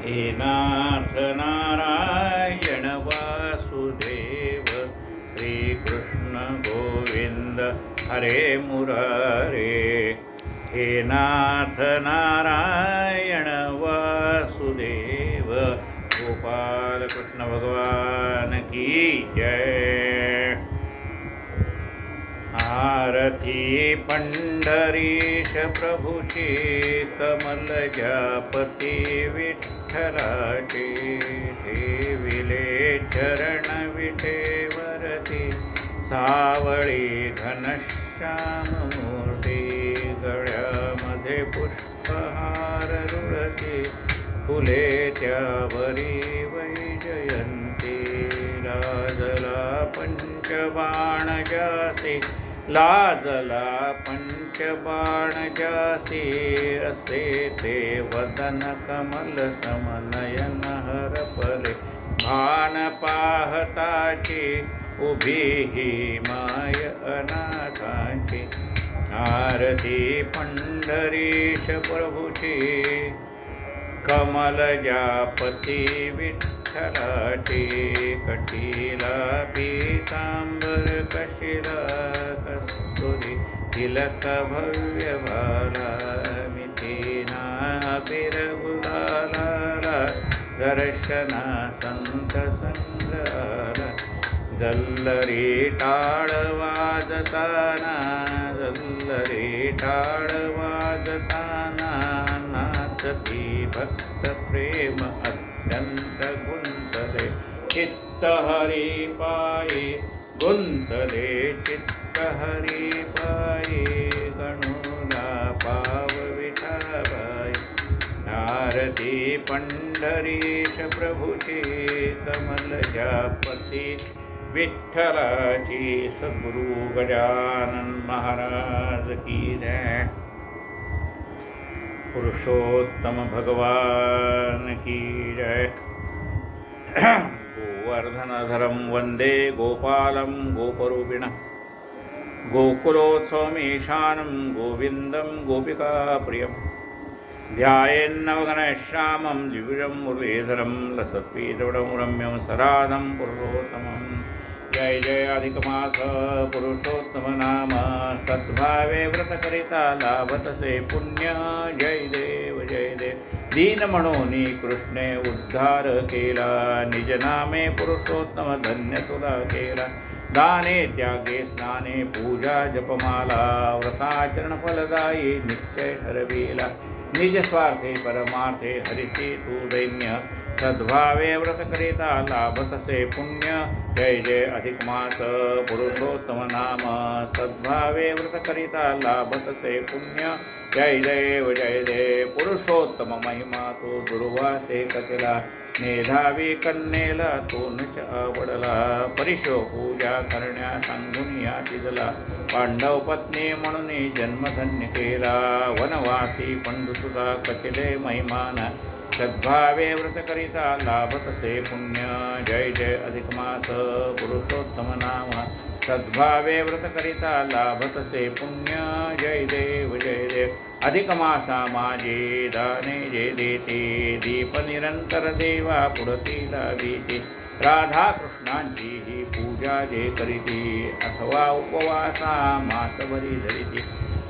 हे नाथ नारायण वासुदेव. श्रीकृष्ण गोविंद हरे मुरारे. हे नाथ नारायण वासुदेव. गोपाल कृष्ण भगवान की जय. आरती पंढरीश प्रभुची कमल जापती विठ्ठलाची. ठेविले चरण विठेवरती सावळी घनश्याम मूर्ती. गळ्यामध्ये पुष्पहार रुळती फुले त्यावरी वैजयंती. लाजला पंचबाण जासी लाजला पंचबाण जासी. असे ते वदन कमल समनयन हरपले. भान पाहताची उभी ही माय अनाथांची. आरती पंढरीश प्रभुची कमल जापती विठ्ठलाची. कटीला पीतांबर कशिला कस्तुरी तिलक भव्य भाला. मिथिना बिरगुलाला दर्शना संत संग्राला. जल्लरी टाळ वाजताना जल्लरी टाळ वाजताना. नाचती भक्त प्रेम अत्यंत गुंतले. चित्त हरी पायी गुंतले चित्त हरी पायी. गणुला पाव विठाबाई. आरती पंढरीश प्रभुची कमल जापती विठ्ठलाची. सद्गुरु गजानन महाराज की जय. पुरुषोत्तम भगवान की जय. गोवर्धनधरं वंदे गोपालं गोपरूपिण. गोकुलोत्सवमीशानं गोविन्दं गोपिकाप्रियं. ध्यायेन्नवघनश्यामं द्विभुजं मुरलीधरं. लसत्पीतवरं रम्यं सराधं पुरुषोत्तमम्. जय जय अधिक मास पुरुषोत्तम नाम. सद्भावे व्रत करिता लाभतसे पुण्य. जय देव जय देव. दीन म्हणून कृष्णे उद्धार केला. निज नामे पुरुषोत्तम धन्य तुला केला. दाने त्यागे स्नाने पूजा जपमाला. व्रताचरण फलदायी निश्चय ठरविला. निज स्वार्थे परमार्थे हरिसी तू दैन्य. सद्भावे व्रत करिता लाभतसे पुण्य. जय जय अधिक मास पुरुषोत्तम नाम. सद्भावे व्रत करिता लाभतसे पुण्य. जय देव जय देव. पुरुषोत्तम महिमा तो दुर्वासे कथिला. मेधावी कन्येला तोनच आवडला. परिशो पूजा करण्या सांगून या तिजला. पांडव पत्नी म्हणून जन्मधन्य केला. वनवासी पंडुसुता कथिले महिमान. सद्भावे व्रत करिता लाभतसे पुण्य. जय जय अधिक मास पुरुषोत्तम नाम. सद्भावे व्रत करिता लाभतसे पुण्य. जय देव जय देव. अधिक मासा माझे दाने जे देते. दीप निरंतर देवा पुढती लावीते. राधा कृष्णांची ही पूजा जे करीती. अथवा उपवासा मासभरी धरिती.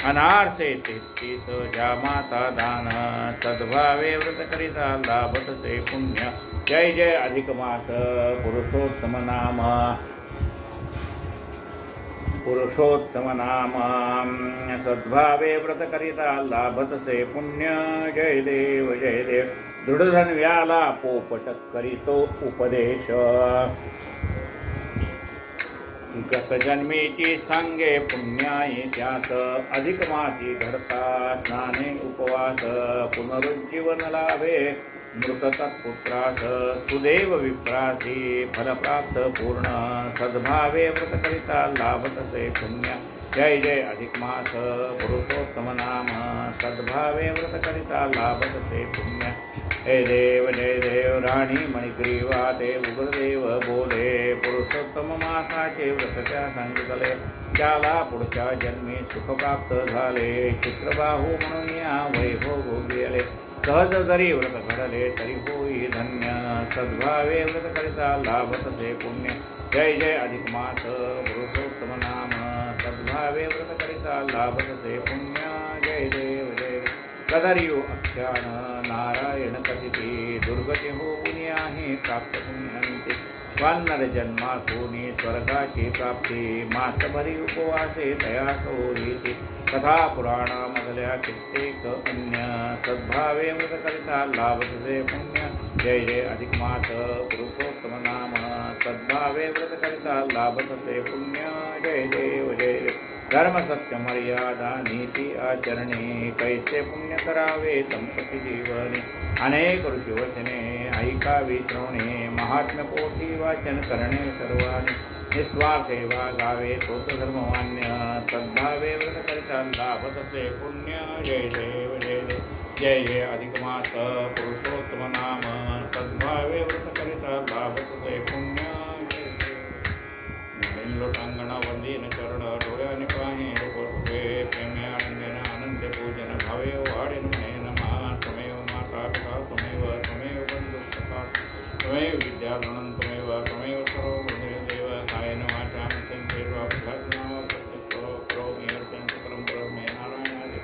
अनारसे 33 ज्या माता दान. सद्भावे व्रत करिता लाभतसे पुण्य. जय जय अधिक मास पुरुषोत्तम नाम. पुरुषोत्तम नाम सद्भावे व्रत करिता लाभतसे पुण्य. जय देव जय देव. दृढधन्व्याला पोपट करीतो उपदेश. गतजन्मेची सांगे पुण्याई त्यास अधिक मासी घडता स्नाने उपवास. पुनरुज्जीवन लाभे मृत तत्पुत्रास सुदेव विप्रासी फलप्राप्त पूर्ण. सद्भावे व्रत करिता लाभतसे पुण्य. जय जय अधिक मास पुरुषोत्तम नाम सद्भावे व्रत करिता लाभतसे पुण्य. हे देव जय देव. राणी मणिग्रीवा ते उग्रदेव बोले पुरुषोत्तम मासाचे व्रतच्या सांगितले. त्याला पुढच्या जन्मी सुख प्राप्त झाले. चित्रबाहू म्हणून या वैभव भोगले. सहज जरी व्रत घडले तरी होई धन्य. सद्भावे व्रत करिता लाभतसे पुण्य. जय जय अधिक मास पुरुषोत्तम नाम सद्भावे व्रत करिता लाभतसे पुण्य. जय देव जय देव. कदर्यू अख्यान नारायण कथिती दुर्गती होऊन आहे प्राप्त पुण्यंती. वानर जन्मातून स्वर्गाची प्राप्ती मासभरी उपवासे तयास होईती. कथा पुराणामधल्या कित्येक अन्य सद्भावे व्रत करिता लाभतसे पुण्य. जय जय अधिक मास पुरुषोत्तम नाम सद्भावे व्रत करिता लाभतसे पुण्य. जय देव जय देव. धर्म सत्य मर्यादा नीती आचरणे कैसे पुण्य करावे दंपती जीवने. अनेक ऋषी वचने ऐकावी श्रवणे महात्म्य पोटी वाचन करणे सर्वांनी. निस्वार्थ सेवा गावे तोच धर्ममान्य. सद्भावे व्रत करिता लाभतसे पुण्य. जय देव जय देव. जय जय अधिक मास पुरुषोत्तम नाम सद्भावे व्रत करिता लाभतसे पुण्य. लोटांगणा वंदीन चरण डोळ्याने पाहे रूपे प्रेमे आनंदेन आनंद पूजन भावे वाढेन नयन मा. त्वमेव माता पिता त्वमेव त्वमेव बंधु सखा त्वमेव विद्याधनं त्वमेव त्वमेव सर्व देव. कायेन वाचा संकेत्वा प्रज्ञा प्रत्यक्षो करोमि अर्पणं सकलं परमे नारायणाय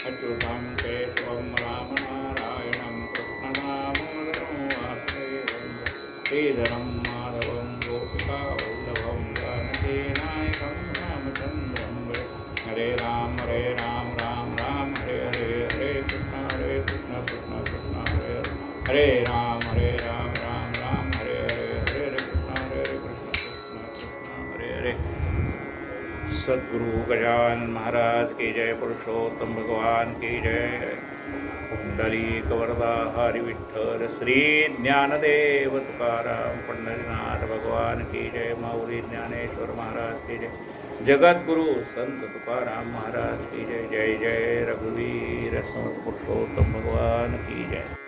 अच्युतां केशवं राम नारायणं कृष्णनामोदरं वासुदेवं श्रीधरं माधवं गोपिका वल्लभं नायकं रामचन्द्रं. हरे राम राम राम हरे हरे हरे कृष्ण कृष्ण कृष्ण हरे हरे. हरे राम राम हरे हरे हरे कृष्ण कृष्ण कृष्ण हरे हरे. सद्गुरु गजानन महाराज की जय. पुरुषोत्तम भगवान की जय. पुंडलिक वरदा हरि विठ्ठल श्री ज्ञानदेव तुकाराम पंढरीनाथ भगवान की जय. माऊली ज्ञानेश्वर महाराज की जय. जगद्गुरु संत तुकाराम महाराज की जय. जय जय रघुवीर समर्थ पुरुषोत्तम भगवान की जय.